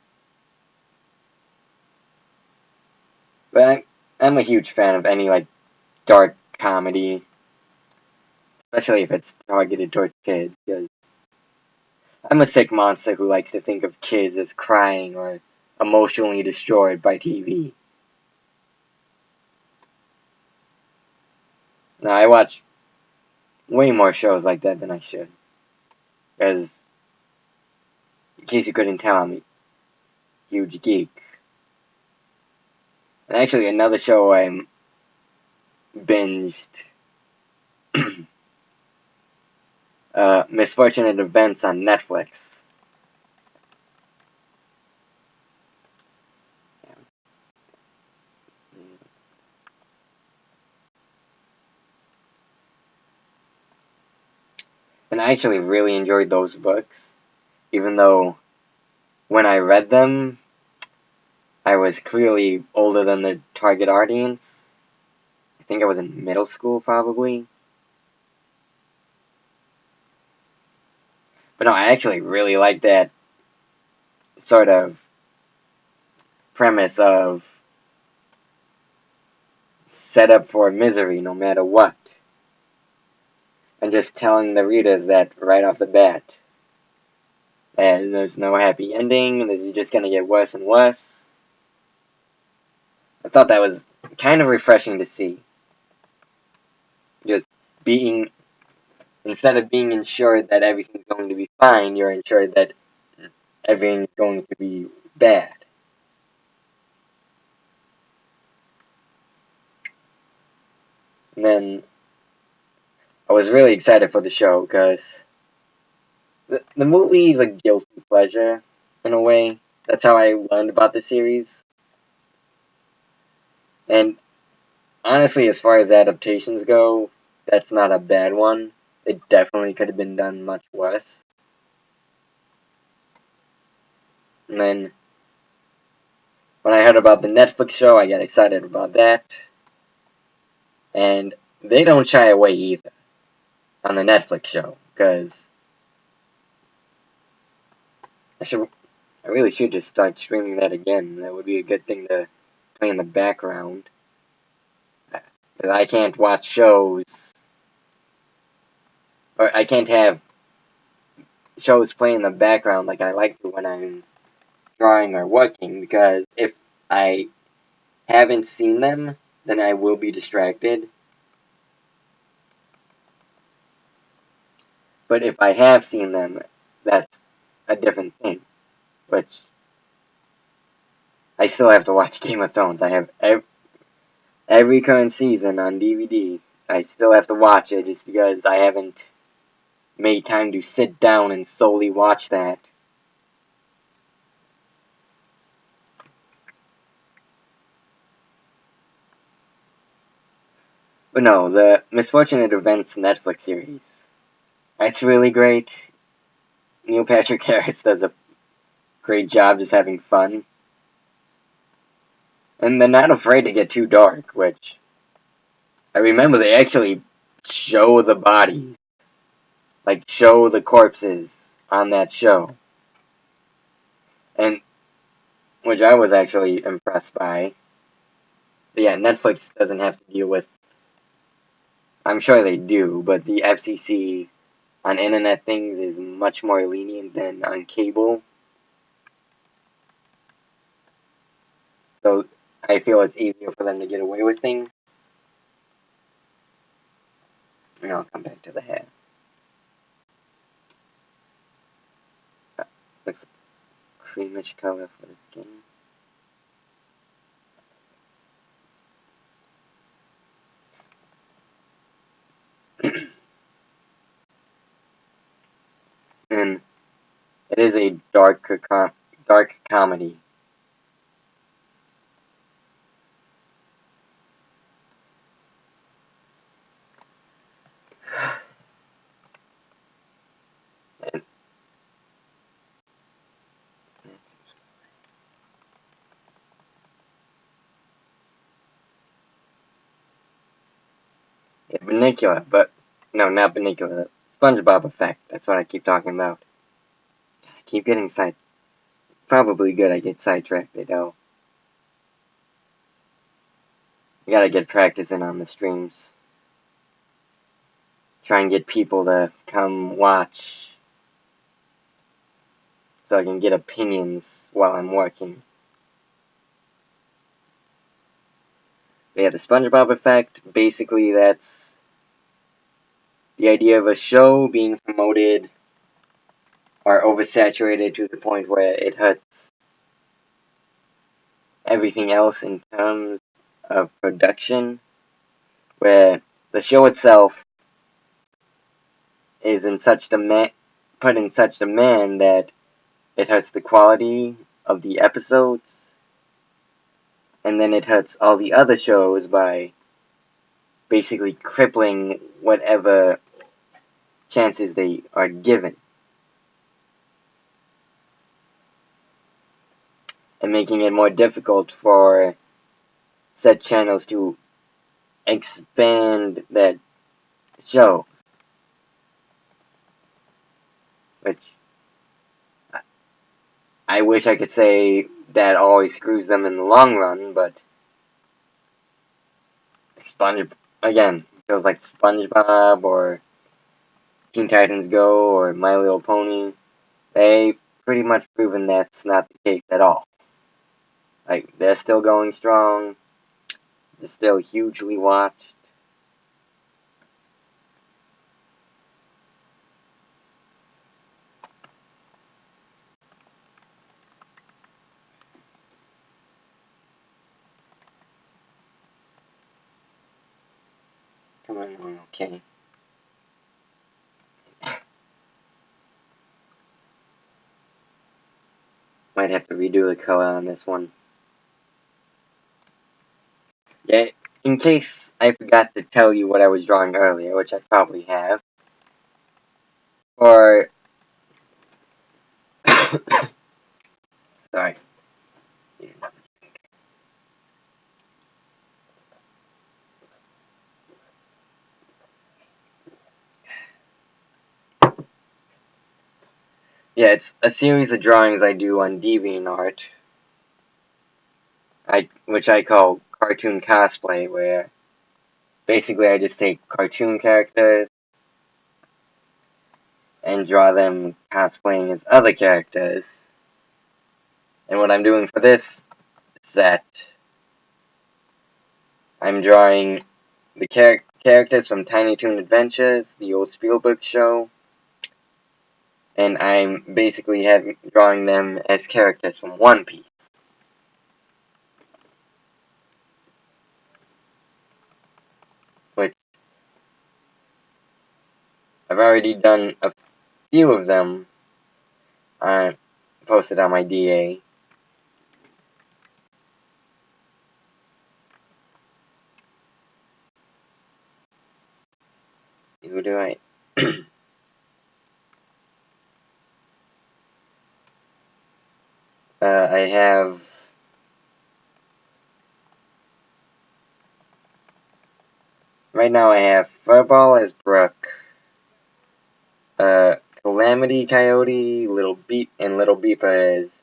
But I'm a huge fan of any like dark comedy, especially if it's targeted towards kids, because I'm a sick monster who likes to think of kids as crying or emotionally destroyed by TV. Now, I watch way more shows like that than I should. Because, in case you couldn't tell, I'm a huge geek. And actually, another show I binged, Misfortunate Events on Netflix. And I actually really enjoyed those books, even though when I read them, I was clearly older than the target audience. I think I was in middle school, probably. But no, I actually really like that sort of premise of set up for misery no matter what. And just telling the readers that right off the bat. And there's no happy ending, and this is just gonna get worse and worse. I thought that was kind of refreshing to see. Just being, instead of being ensured that everything's going to be fine, you're ensured that everything's going to be bad. And then I was really excited for the show because the movie is a guilty pleasure in a way. That's how I learned about the series. And honestly, as far as adaptations go, that's not a bad one. It definitely could have been done much worse. And then when I heard about the Netflix show, I got excited about that. And they don't shy away either on the Netflix show, because I really should just start streaming that again. That would be a good thing to play in the background. Because I can't watch shows, or I can't have shows play in the background like I like to when I'm drawing or working, because if I haven't seen them, then I will be distracted. But if I have seen them, that's a different thing. Which I still have to watch Game of Thrones. I have every current season on DVD. I still have to watch it just because I haven't made time to sit down and solely watch that. But no, the Misfortunate Events Netflix series. It's really great. Neil Patrick Harris does a great job just having fun. And they're not afraid to get too dark, which I remember they actually show the bodies. Like, show the corpses on that show. And, which I was actually impressed by. But yeah, Netflix doesn't have to deal with, I'm sure they do, but the FCC on internet things is much more lenient than on cable. So I feel it's easier for them to get away with things. And I'll come back to the hair. Looks like a creamish color for the skin. And it is a dark comedy. And yeah, Benicular, but no, not Benicular. SpongeBob effect. That's what I keep talking about. I keep getting probably good I get sidetracked, though. You gotta get practicing on the streams. Try and get people to come watch so I can get opinions while I'm working. But yeah, the SpongeBob effect, basically that's the idea of a show being promoted or oversaturated to the point where it hurts everything else in terms of production, where the show itself is in such put in such demand that it hurts the quality of the episodes, and then it hurts all the other shows by basically crippling whatever chances they are given, and making it more difficult for said channels to expand that show, which I wish I could say that always screws them in the long run, but again, shows like SpongeBob or Teen Titans Go or My Little Pony, they've pretty much proven that's not the case at all. Like, they're still going strong, they're still hugely watched. Come on, okay. Might have to redo the color on this one. Yeah, in case I forgot to tell you what I was drawing earlier, which I probably have, or sorry. Yeah, it's a series of drawings I do on DeviantArt, which I call cartoon cosplay, where basically I just take cartoon characters and draw them cosplaying as other characters. And what I'm doing for this set, I'm drawing the characters from Tiny Toon Adventures, the old Spielberg show, and I'm basically drawing them as characters from One Piece. Which I've already done a few of them posted on my DA. Who do I? I have right now. I have Furball as Brooke, Calamity Coyote, Little Beeper as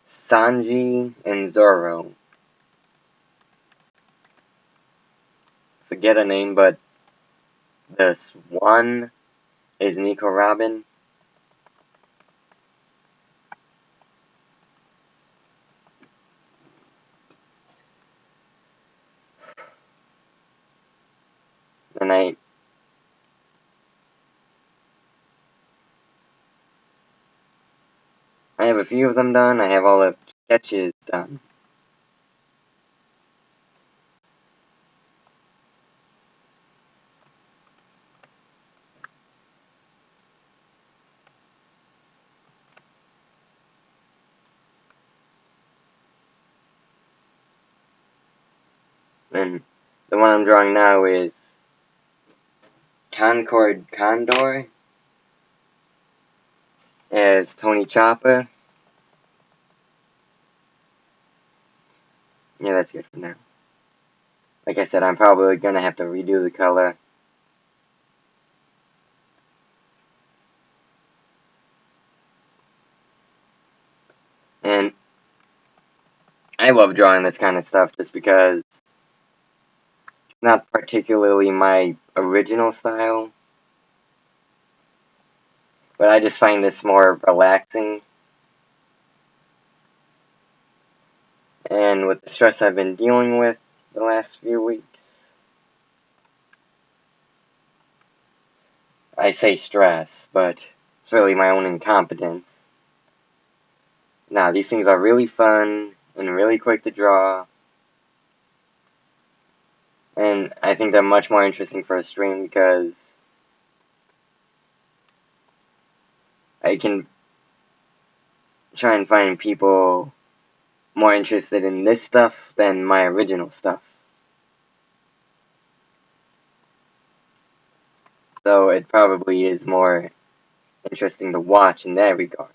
Sanji and Zoro. Forget a name, but the Swan is Nico Robin. And I have a few of them done. I have all the sketches done. And the one I'm drawing now is Concord Condor as Tony Chopper. Yeah, that's good for now. Like I said, I'm probably gonna have to redo the color. And I love drawing this kind of stuff just because it's not particularly my original style, but I just find this more relaxing. And with the stress I've been dealing with the last few weeks, I say stress, but it's really my own incompetence. Now, these things are really fun and really quick to draw, and I think they're much more interesting for a stream because I can try and find people more interested in this stuff than my original stuff. So it probably is more interesting to watch in that regard.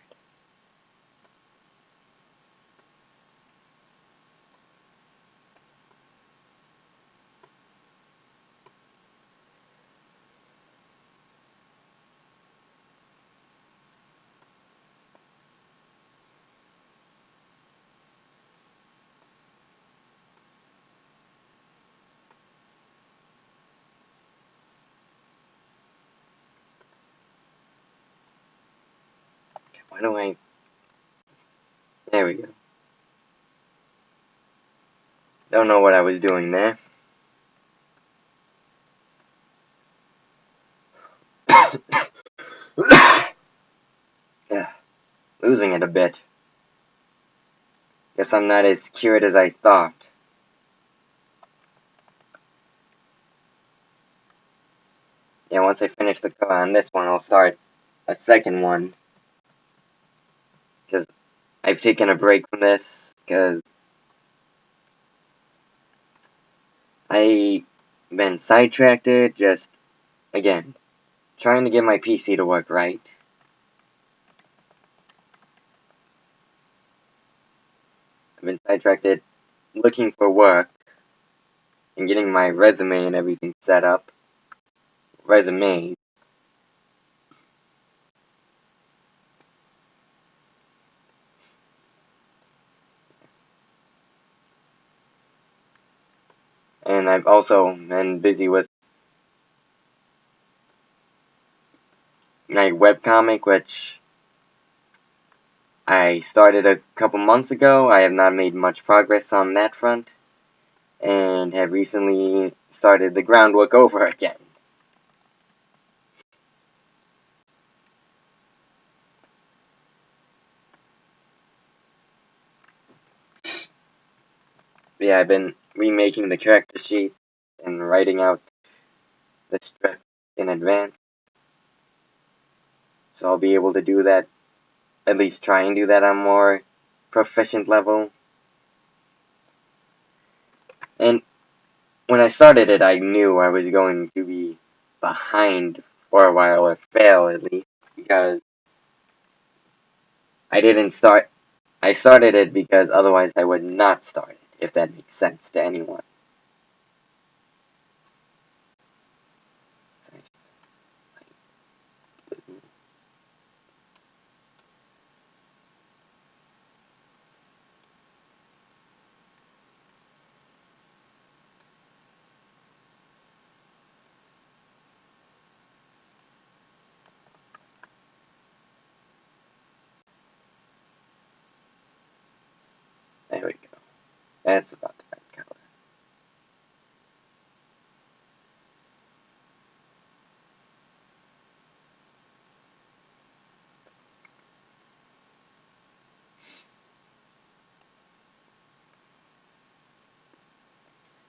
Why do I... There we go. Don't know what I was doing there. Yeah, losing it a bit. Guess I'm not as cured as I thought. Yeah, once I finish the color on this one, I'll start a second one. Because I've taken a break from this, because I've been sidetracked, just, again, trying to get my PC to work right. I've been sidetracked looking for work and getting my resume and everything set up. Resume. And I've also been busy with my webcomic, which I started a couple months ago. I have not made much progress on that front, and have recently started the groundwork over again. Yeah, I've been remaking the character sheet and writing out the script in advance, so I'll be able to do that, at least try and do that on a more proficient level. And when I started it, I knew I was going to be behind for a while, or fail at least, because I didn't start. I started it because otherwise I would not start it, if that makes sense to anyone. There we go. That's about the right color.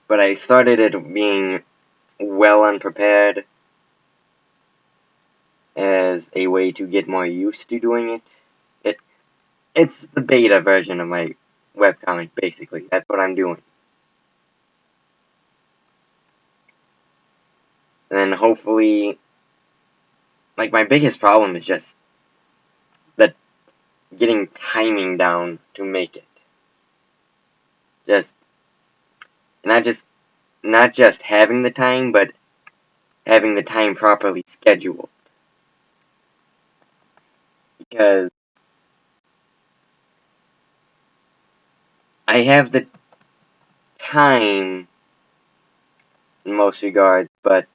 but I started it being well unprepared as a way to get more used to doing it. It's the beta version of my webcomic, basically. That's what I'm doing. And then hopefully, like, my biggest problem is just that getting timing down to make it. Just not just having the time, but having the time properly scheduled. Because I have the time in most regards, but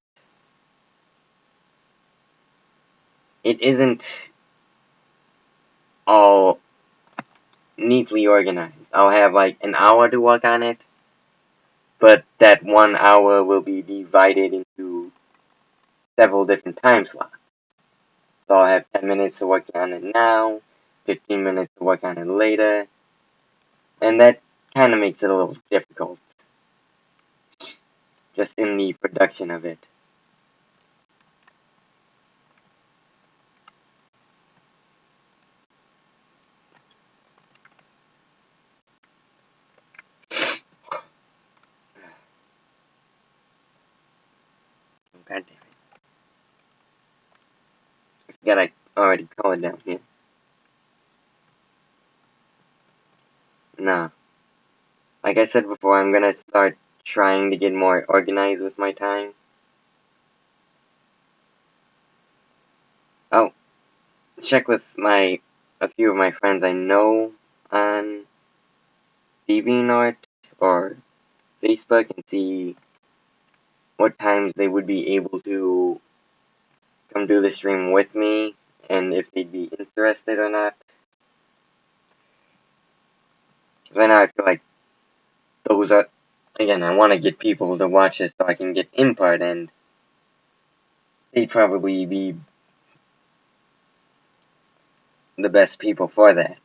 it isn't all neatly organized. I'll have like an hour to work on it, but that 1 hour will be divided into several different time slots. So I'll have 10 minutes to work on it now, 15 minutes to work on it later, and that kind of makes it a little difficult, just in the production of it. God damn it. I forgot I already colored down here. Nah. Like I said before, I'm gonna start trying to get more organized with my time. I'll check with a few of my friends I know on DeviantArt or Facebook and see what times they would be able to come do the stream with me and if they'd be interested or not. Right now I feel like those are, again, I want to get people to watch this so I can get input, and they'd probably be the best people for that.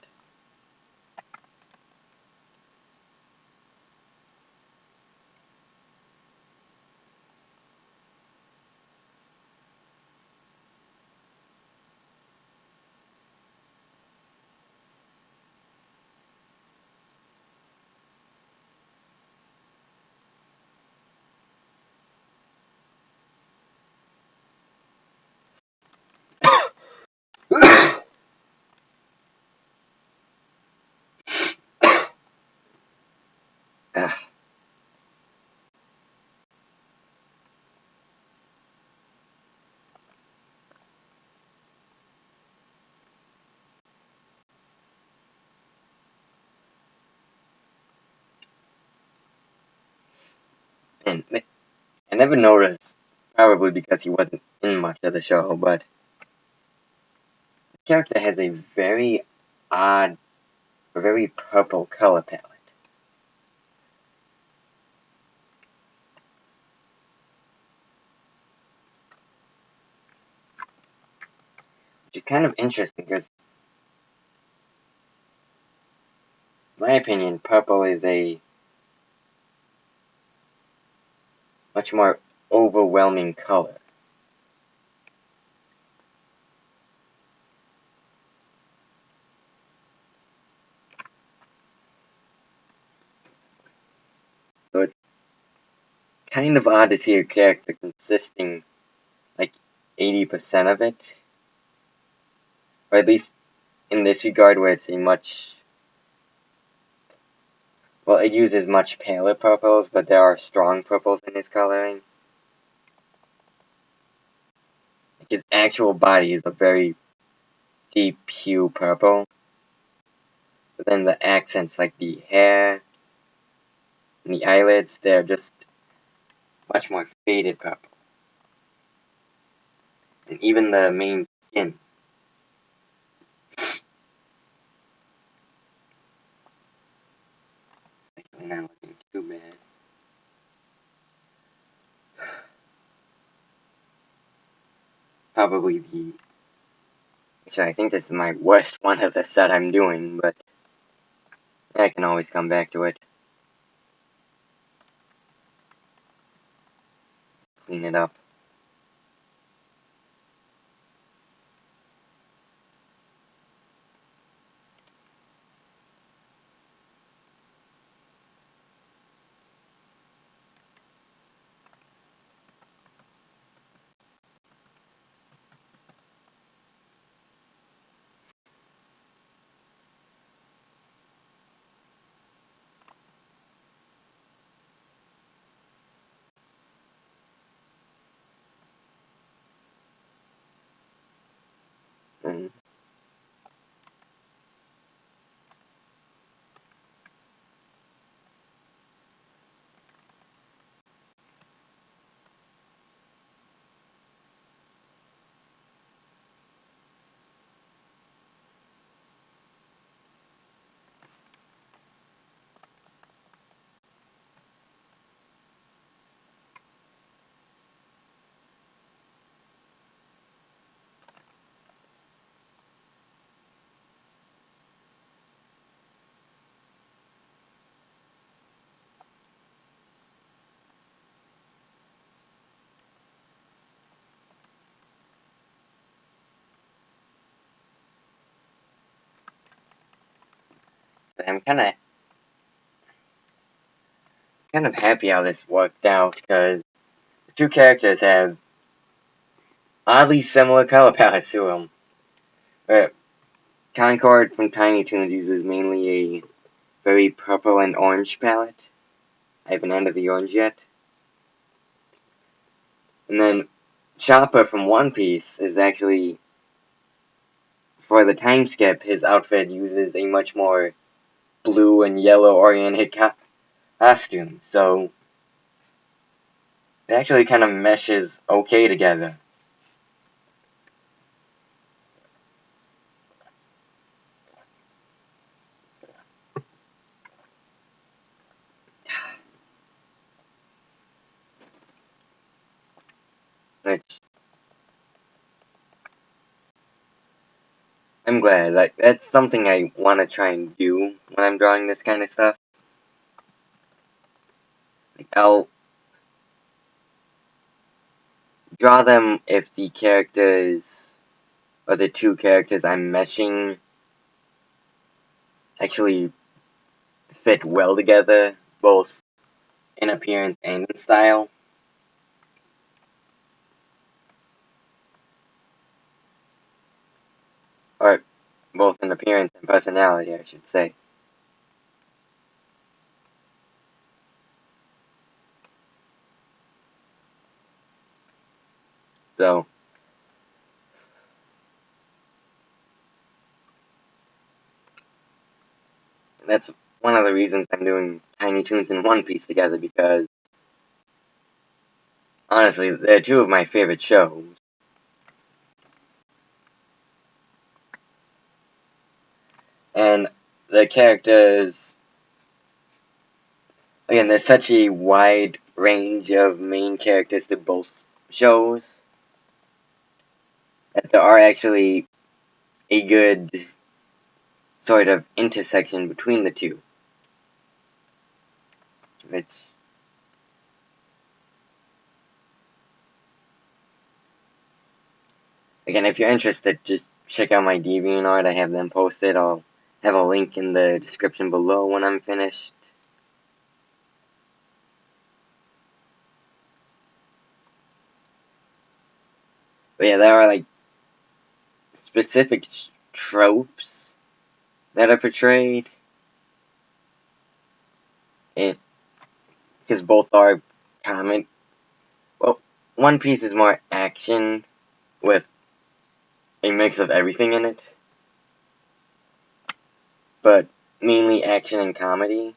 And I never noticed, probably because he wasn't in much of the show, but the character has a very odd, very purple color palette. Which is kind of interesting because, in my opinion, purple is a much more overwhelming color. So it's kind of odd to see a character consisting like 80% of it. Or at least in this regard where it's a much, well, it uses much paler purples, but there are strong purples in his coloring. His actual body is a very deep hue purple. But then the accents, like the hair and the eyelids, they're just much more faded purple. And even the main skin. Actually not looking too bad. Probably the... Actually, I think this is my worst one of the set I'm doing, but I can always come back to it. clean it up. And I'm kind of happy how this worked out, because the two characters have oddly similar color palettes to them. Concord from Tiny Toons uses mainly a very purple and orange palette. I haven't ended the orange yet. And then Chopper from One Piece is actually, for the time skip, his outfit uses a much more blue and yellow oriented costume. So it actually kind of meshes okay together. Which I'm glad. Like, that's something I want to try and do when I'm drawing this kind of stuff. Like, I'll draw them if the characters, or the two characters I'm meshing, actually fit well together, both in appearance and in style. Or both in appearance and personality, I should say. So, that's one of the reasons I'm doing Tiny Toons and One Piece together, because honestly, they're two of my favorite shows. And the characters, again, there's such a wide range of main characters to both shows that there are actually a good sort of intersection between the two. Which, again, if you're interested, just check out my DeviantArt. I have them posted. I'll have a link in the description below when I'm finished. But yeah, there are like specific tropes that are portrayed, and because both are comic. Well, One Piece is more action with a mix of everything in it, but mainly action and comedy.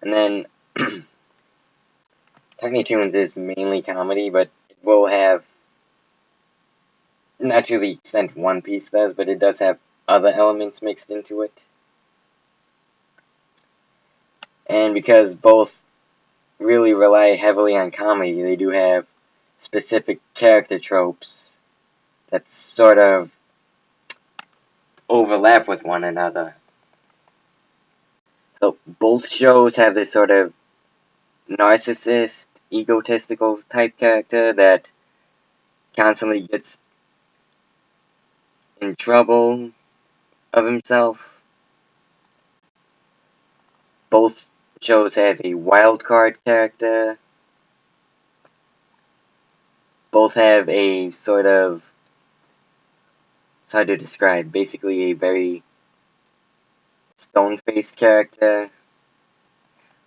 And then Tiny Toons is mainly comedy, but it will have, not to the extent One Piece does, but it does have other elements mixed into it. And because both really rely heavily on comedy, they do have specific character tropes that sort of overlap with one another. So both shows have this sort of narcissist, egotistical type character that constantly gets in trouble of himself. Both shows have a wild card character. Both have a sort of, it's hard to describe, basically a very stone-faced character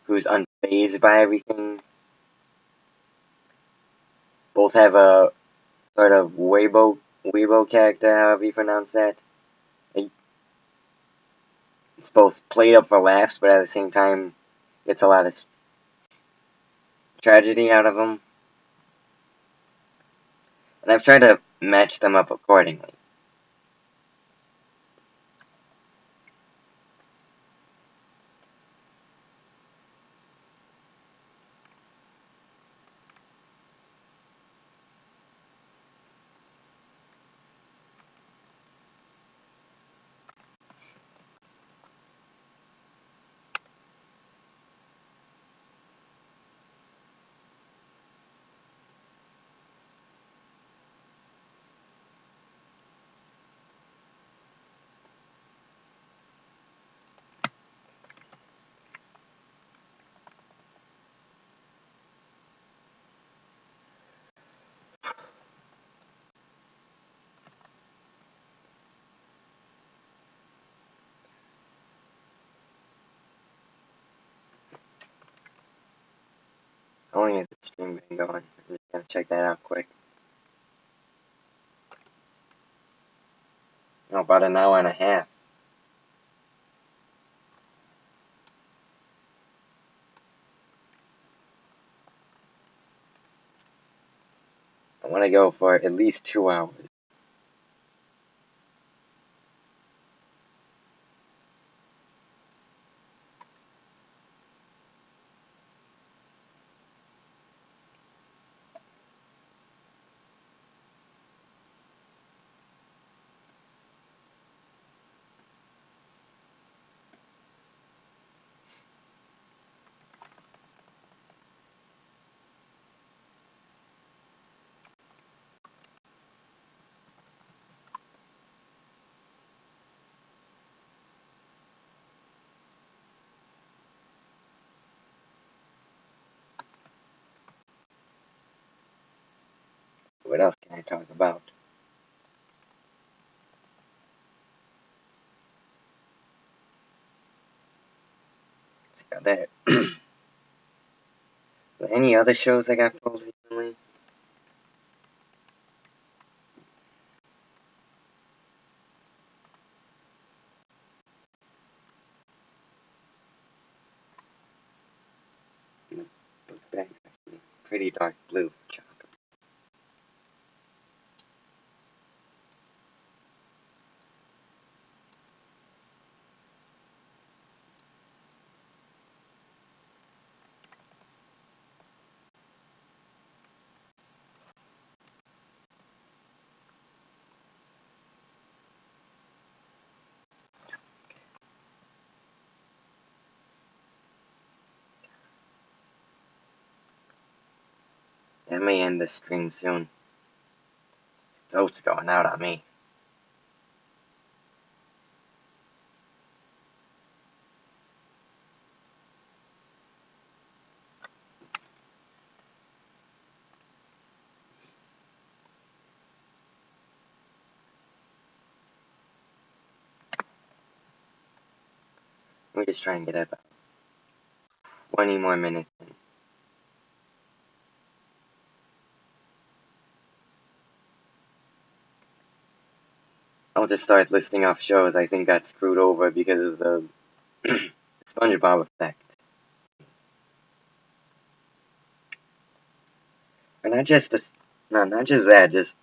who's unfazed by everything. Both have a sort of Weibo character, however you pronounce that. It's both played up for laughs, but at the same time, gets a lot of tragedy out of them. And I've tried to match them up accordingly. How long has the stream been going? I'm just gonna check that out quick. Oh, about an hour and a half. I want to go for at least 2 hours. What else can I talk about? Let's see, there. Any other shows I got pulled recently? The book bag's actually pretty dark blue. I may end this stream soon. Throat's going out on me. Let me just try and get about 20 more minutes in. I'll just start listing off shows I think got screwed over because of the Spongebob effect. Or not just this, no, not just that, just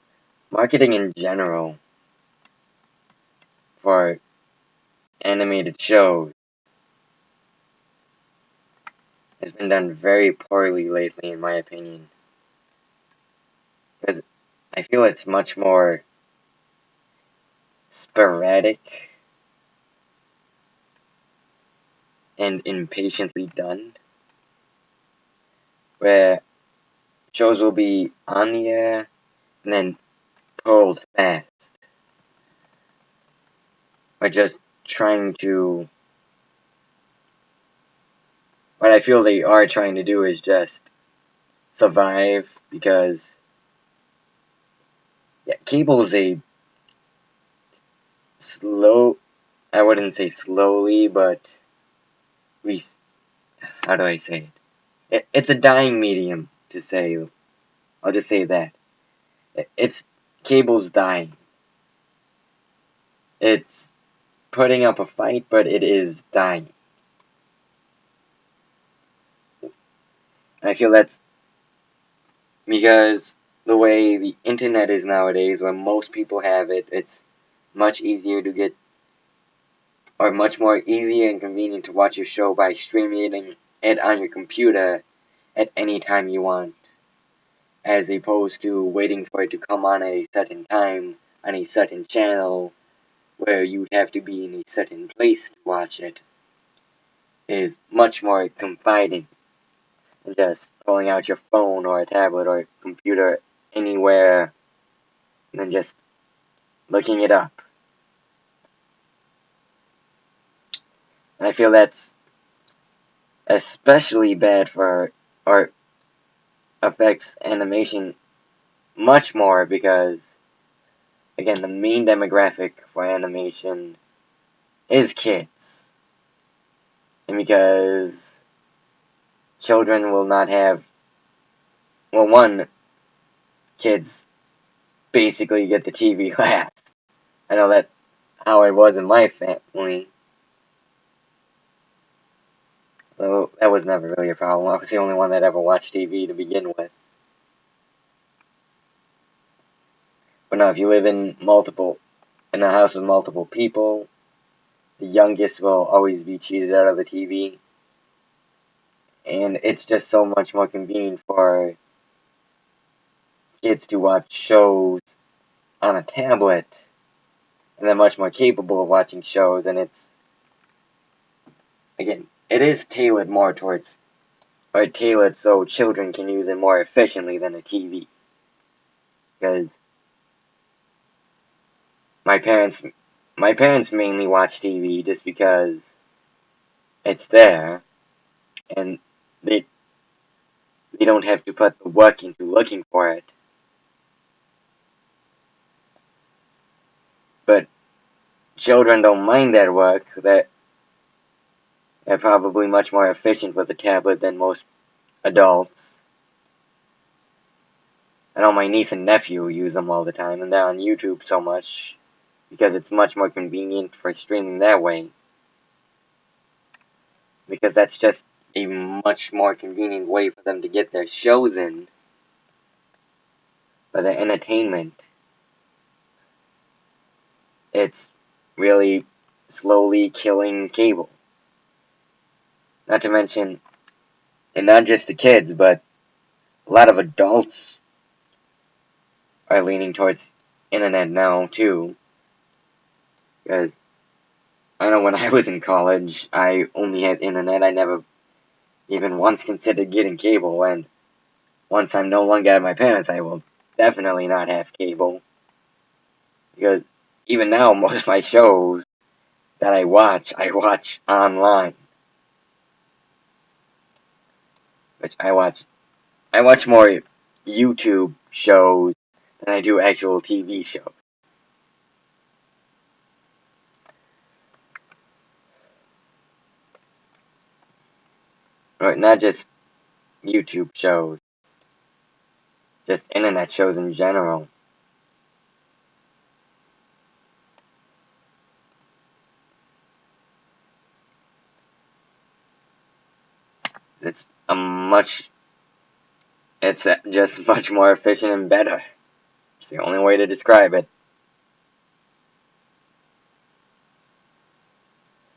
marketing in general for animated shows has been done very poorly lately, in my opinion. Because I feel it's much more sporadic and impatiently done. where shows will be on the air and then pulled fast. Or just trying to... What I feel they are trying to do is just survive, because yeah, cable's a slow... I wouldn't say slowly, but how do I say it? It's a dying medium, to say. I'll just say that. It's... Cable's dying. It's putting up a fight, but it is dying. I feel that's because the way the internet is nowadays, where most people have it, it's much easier to get, or much more easy and convenient to watch your show by streaming it on your computer at any time you want, as opposed to waiting for it to come on at a certain time on a certain channel where you'd have to be in a certain place to watch it, is much more confiding than just pulling out your phone or a tablet or a computer anywhere and then just looking it up. And I feel that's especially bad for, or affects animation much more, because, again, the main demographic for animation is kids. And because children will not have, well, one, kids basically get the TV last. I know that's how it was in my family. So that was never really a problem. I was the only one that ever watched TV to begin with. But no, if you live in a house with multiple people, the youngest will always be cheated out of the TV. And it's just so much more convenient for kids to watch shows on a tablet, and they're much more capable of watching shows, and it's, again, it is tailored more towards, or tailored so children can use it more efficiently than a TV. Because my parents mainly watch TV just because it's there, and they don't have to put the work into looking for it. But children don't mind that work. They're probably much more efficient with a tablet than most adults. I know my niece and nephew use them all the time, and they're on YouTube so much because it's much more convenient for streaming that way. Because that's just a much more convenient way for them to get their shows in, for their entertainment. It's really slowly killing cable. Not to mention, and not just the kids, but a lot of adults are leaning towards internet now, too. Because I know when I was in college, I only had internet. I never even once considered getting cable, and once I'm no longer at my parents', I will definitely not have cable. Because even now, most of my shows that I watch online. Which I watch more YouTube shows than I do actual TV shows. Or not just YouTube shows, just internet shows in general. It's just much more efficient and better. It's the only way to describe it.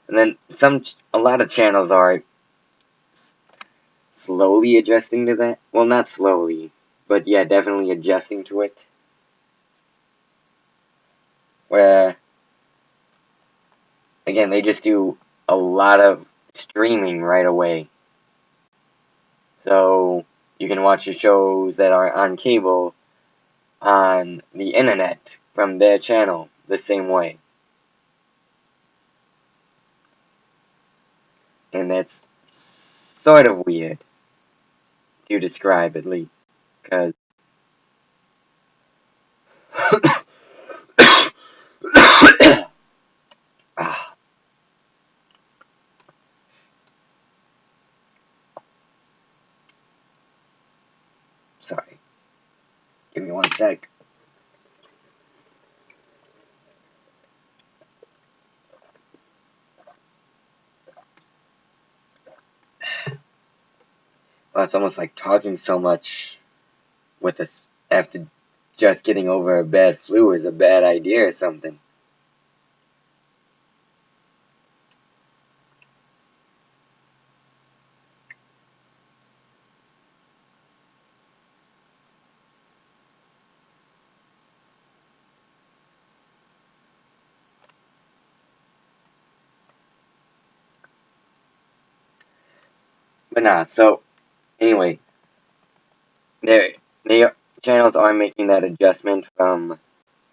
And then a lot of channels are slowly adjusting to that. Well, not slowly, but yeah, definitely adjusting to it. Where, again, they just do a lot of streaming right away. So you can watch the shows that are on cable on the internet from their channel the same way. And that's sort of weird to describe, at least, because ah, sorry. Give me one sec. Well, it's almost like talking so much with us after just getting over a bad flu is a bad idea or something. But nah, so anyway, their channels are making that adjustment from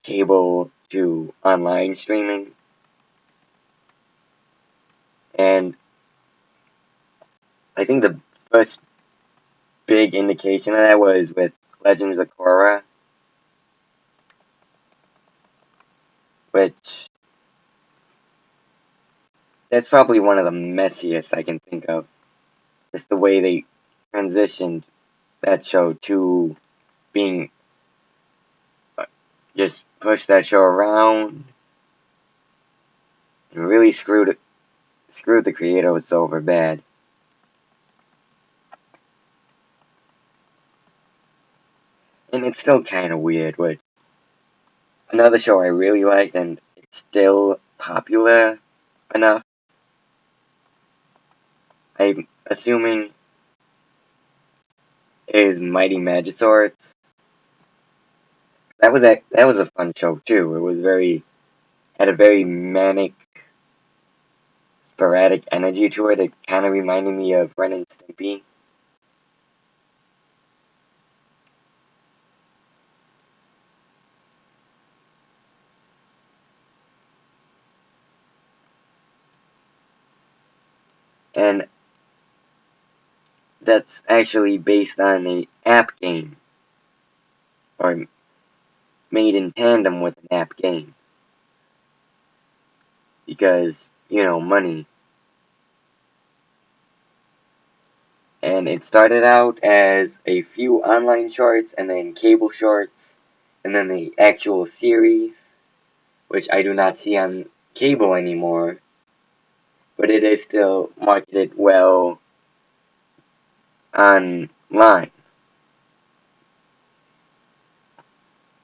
cable to online streaming, and I think the first big indication of that was with Legends of Korra, which that's probably one of the messiest I can think of. Just the way they transitioned that show to being just push that show around and really screwed the creators over bad. And it's still kind of weird. Which another show I really liked and it's still popular enough, I'm assuming, is Mighty Magisaurus. That was a fun show too. It was had a very manic, sporadic energy to it. It kind of reminded me of Ren and Stimpy. And that's actually based on an app game, or made in tandem with an app game. Because, money. And it started out as a few online shorts, and then cable shorts, and then the actual series, which I do not see on cable anymore, but it is still marketed well online.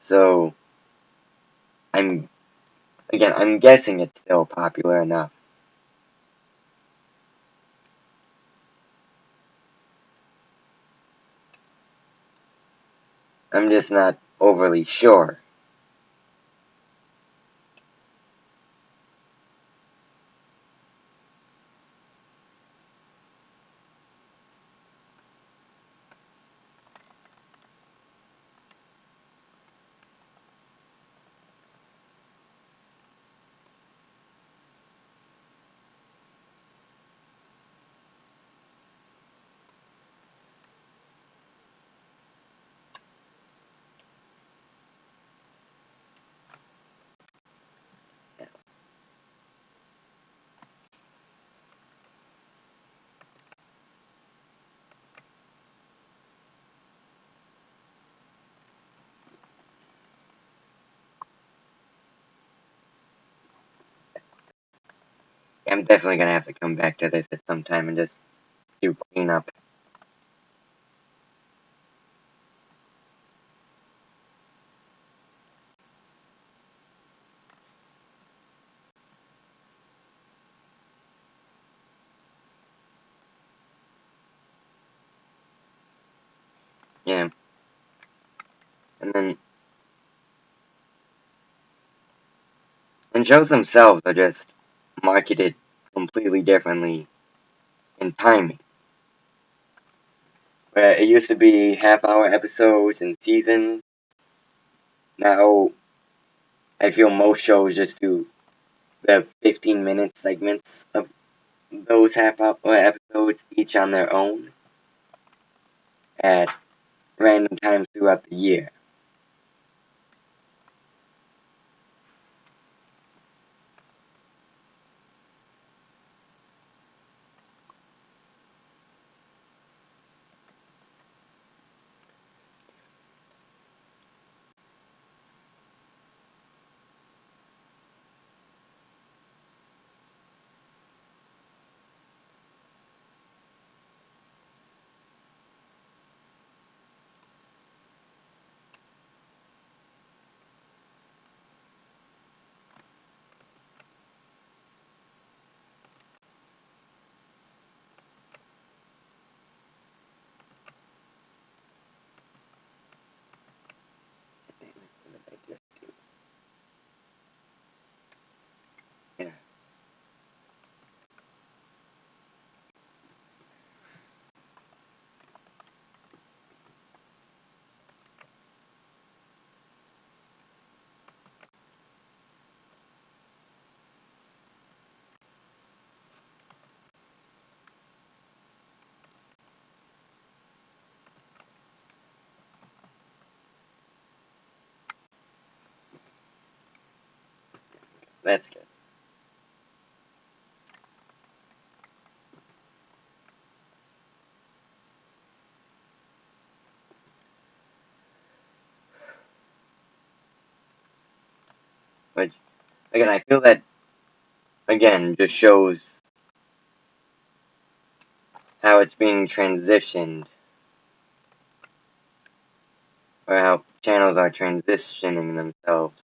So, I'm I'm guessing it's still popular enough. I'm just not overly sure. I'm definitely gonna have to come back to this at some time and just do cleanup. Yeah. And shows themselves are just marketed completely differently in timing. where it used to be half-hour episodes and seasons. Now, I feel most shows just do the 15-minute segments of those half-hour episodes, each on their own, at random times throughout the year. Yeah, that's good. But again, I feel that again just shows how it's being transitioned, or how channels are transitioning themselves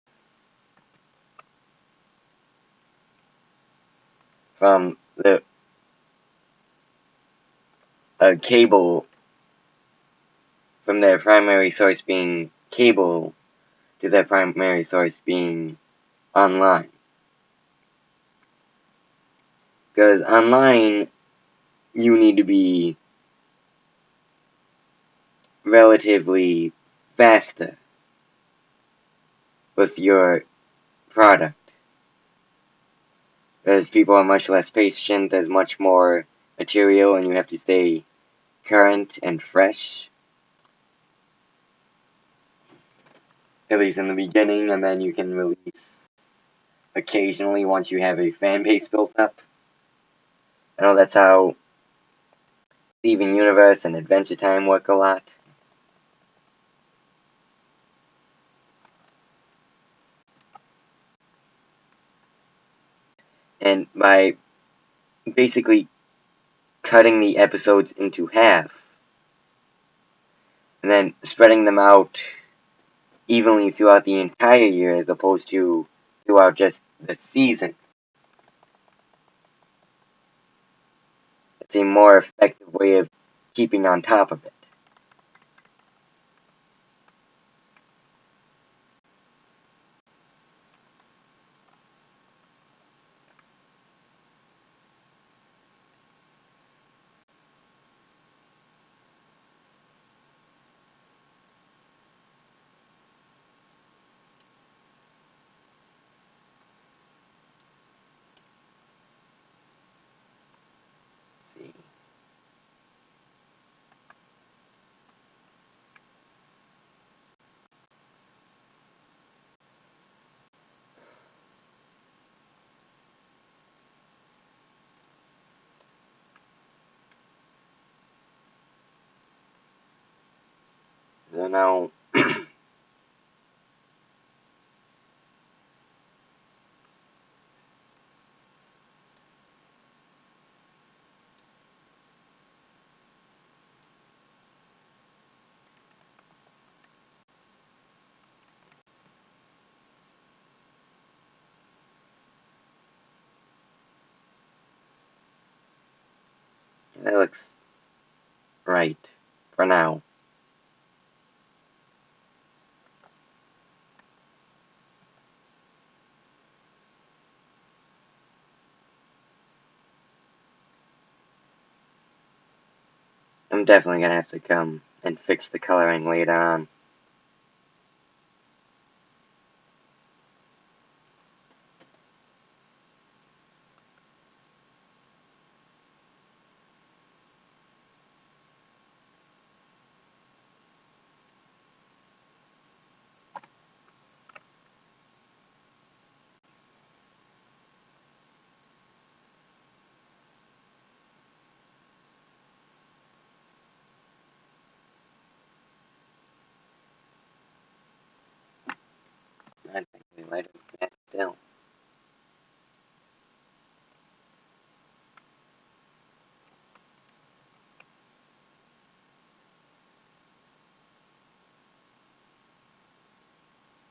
from the cable, from their primary source being cable to their primary source being online. Because online, you need to be relatively faster with your product. Because people are much less patient, there's much more material, and you have to stay current and fresh. At least in the beginning, and then you can release occasionally once you have a fan base built up. I know that's how Steven Universe and Adventure Time work a lot. And by basically cutting the episodes into half, and then spreading them out evenly throughout the entire year as opposed to throughout just the season, it's a more effective way of keeping on top of it. Let's see. So now, that looks right for now. I'm definitely gonna have to come and fix the coloring later on. I think we might have that still.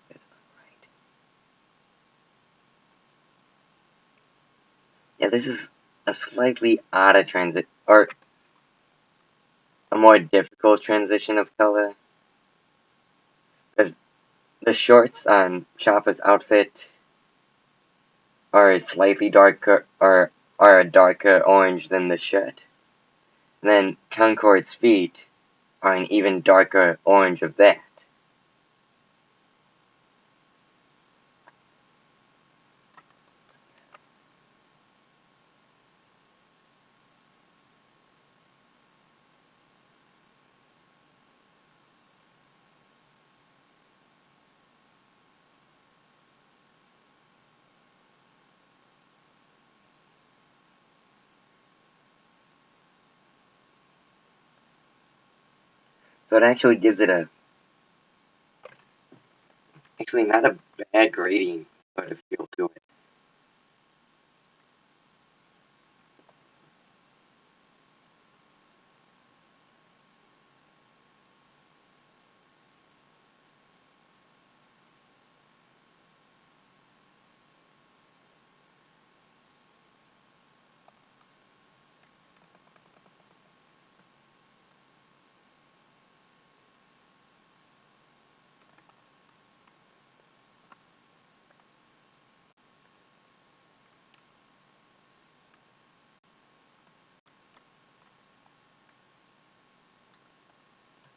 That's not right. Yeah, this is a slightly odder transit, or a more difficult transition of color, because the shorts on Chopper's outfit are slightly darker, or are a darker orange than the shirt. And then Concord's feet are an even darker orange of that. So it actually gives it actually not a bad gradient sort of feel to it.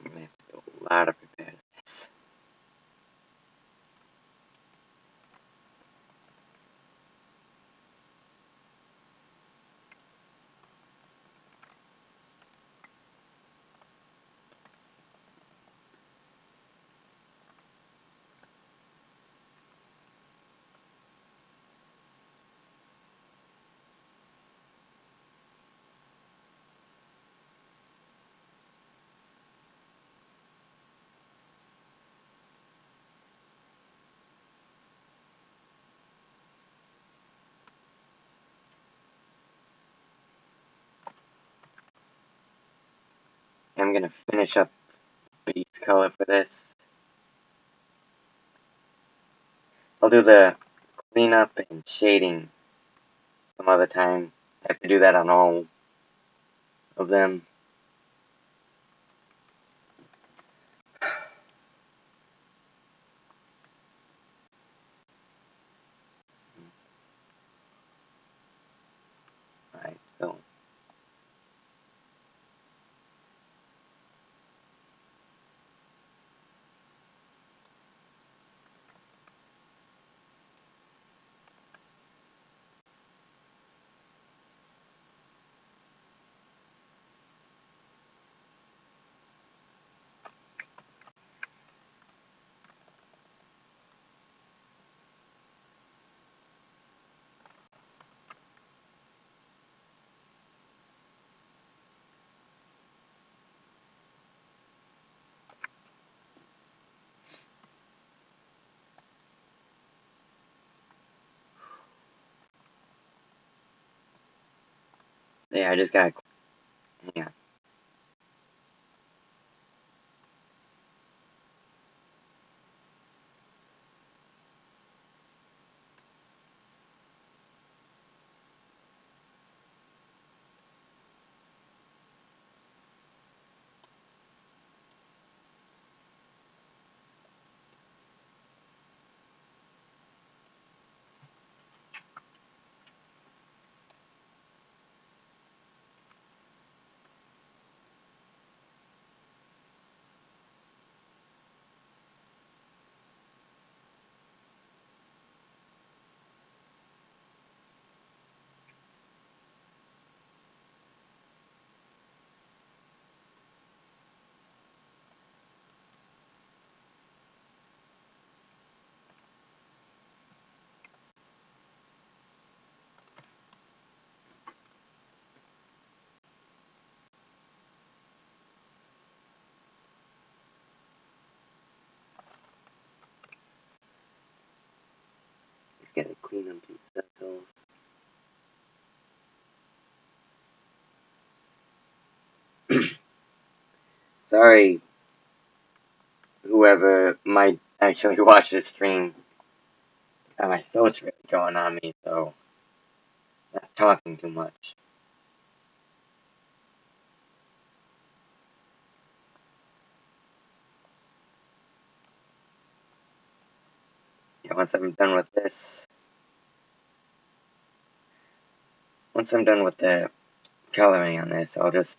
I'm gonna have to do a lot of repair to this. I'm gonna finish up base color for this. I'll do the cleanup and shading some other time. I have to do that on all of them. Alright, so yeah, I just gotta hang on. clean up these circles. Sorry, whoever might actually watch this stream. My throat's really going on me, so not talking too much. Yeah, once I'm done with the coloring on this, I'll just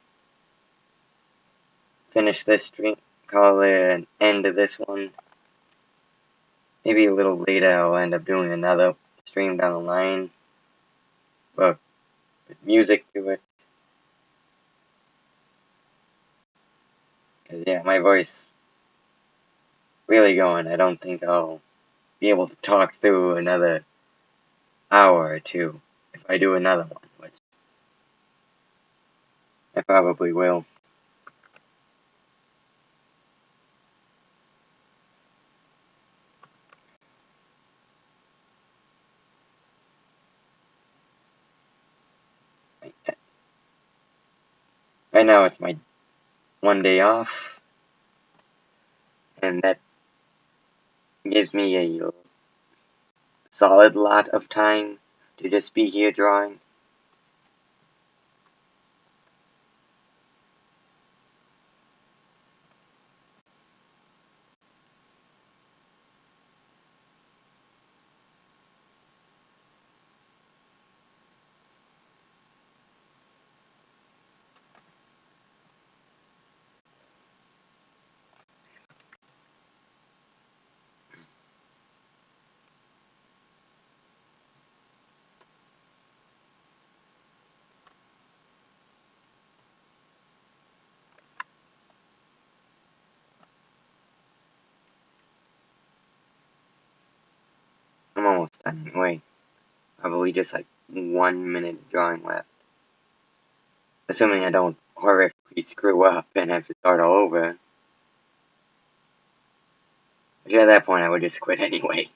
finish this stream, call it an end to this one. Maybe a little later I'll end up doing another stream down the line, but with music to it. Cause yeah, my voice really going. I don't think I'll be able to talk through another hour or two if I do another one, which I probably will. Right now it's my one day off, and that gives me a solid lot of time to just be here drawing. I'm almost done anyway. Probably just like 1 minute drawing left. Assuming I don't horrifically screw up and have to start all over. Which at that point I would just quit anyway.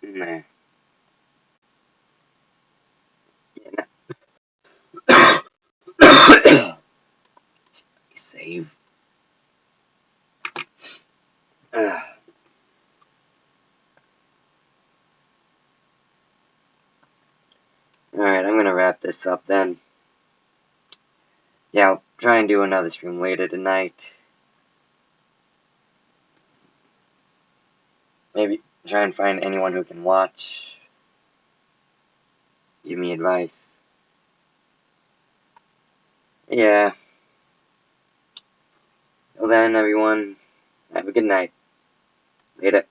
Nah. Yeah, save. Alright, I'm gonna wrap this up then. Yeah, I'll try and do another stream later tonight. Maybe try and find anyone who can watch. Give me advice. Yeah. Well then, everyone, have a good night. Later.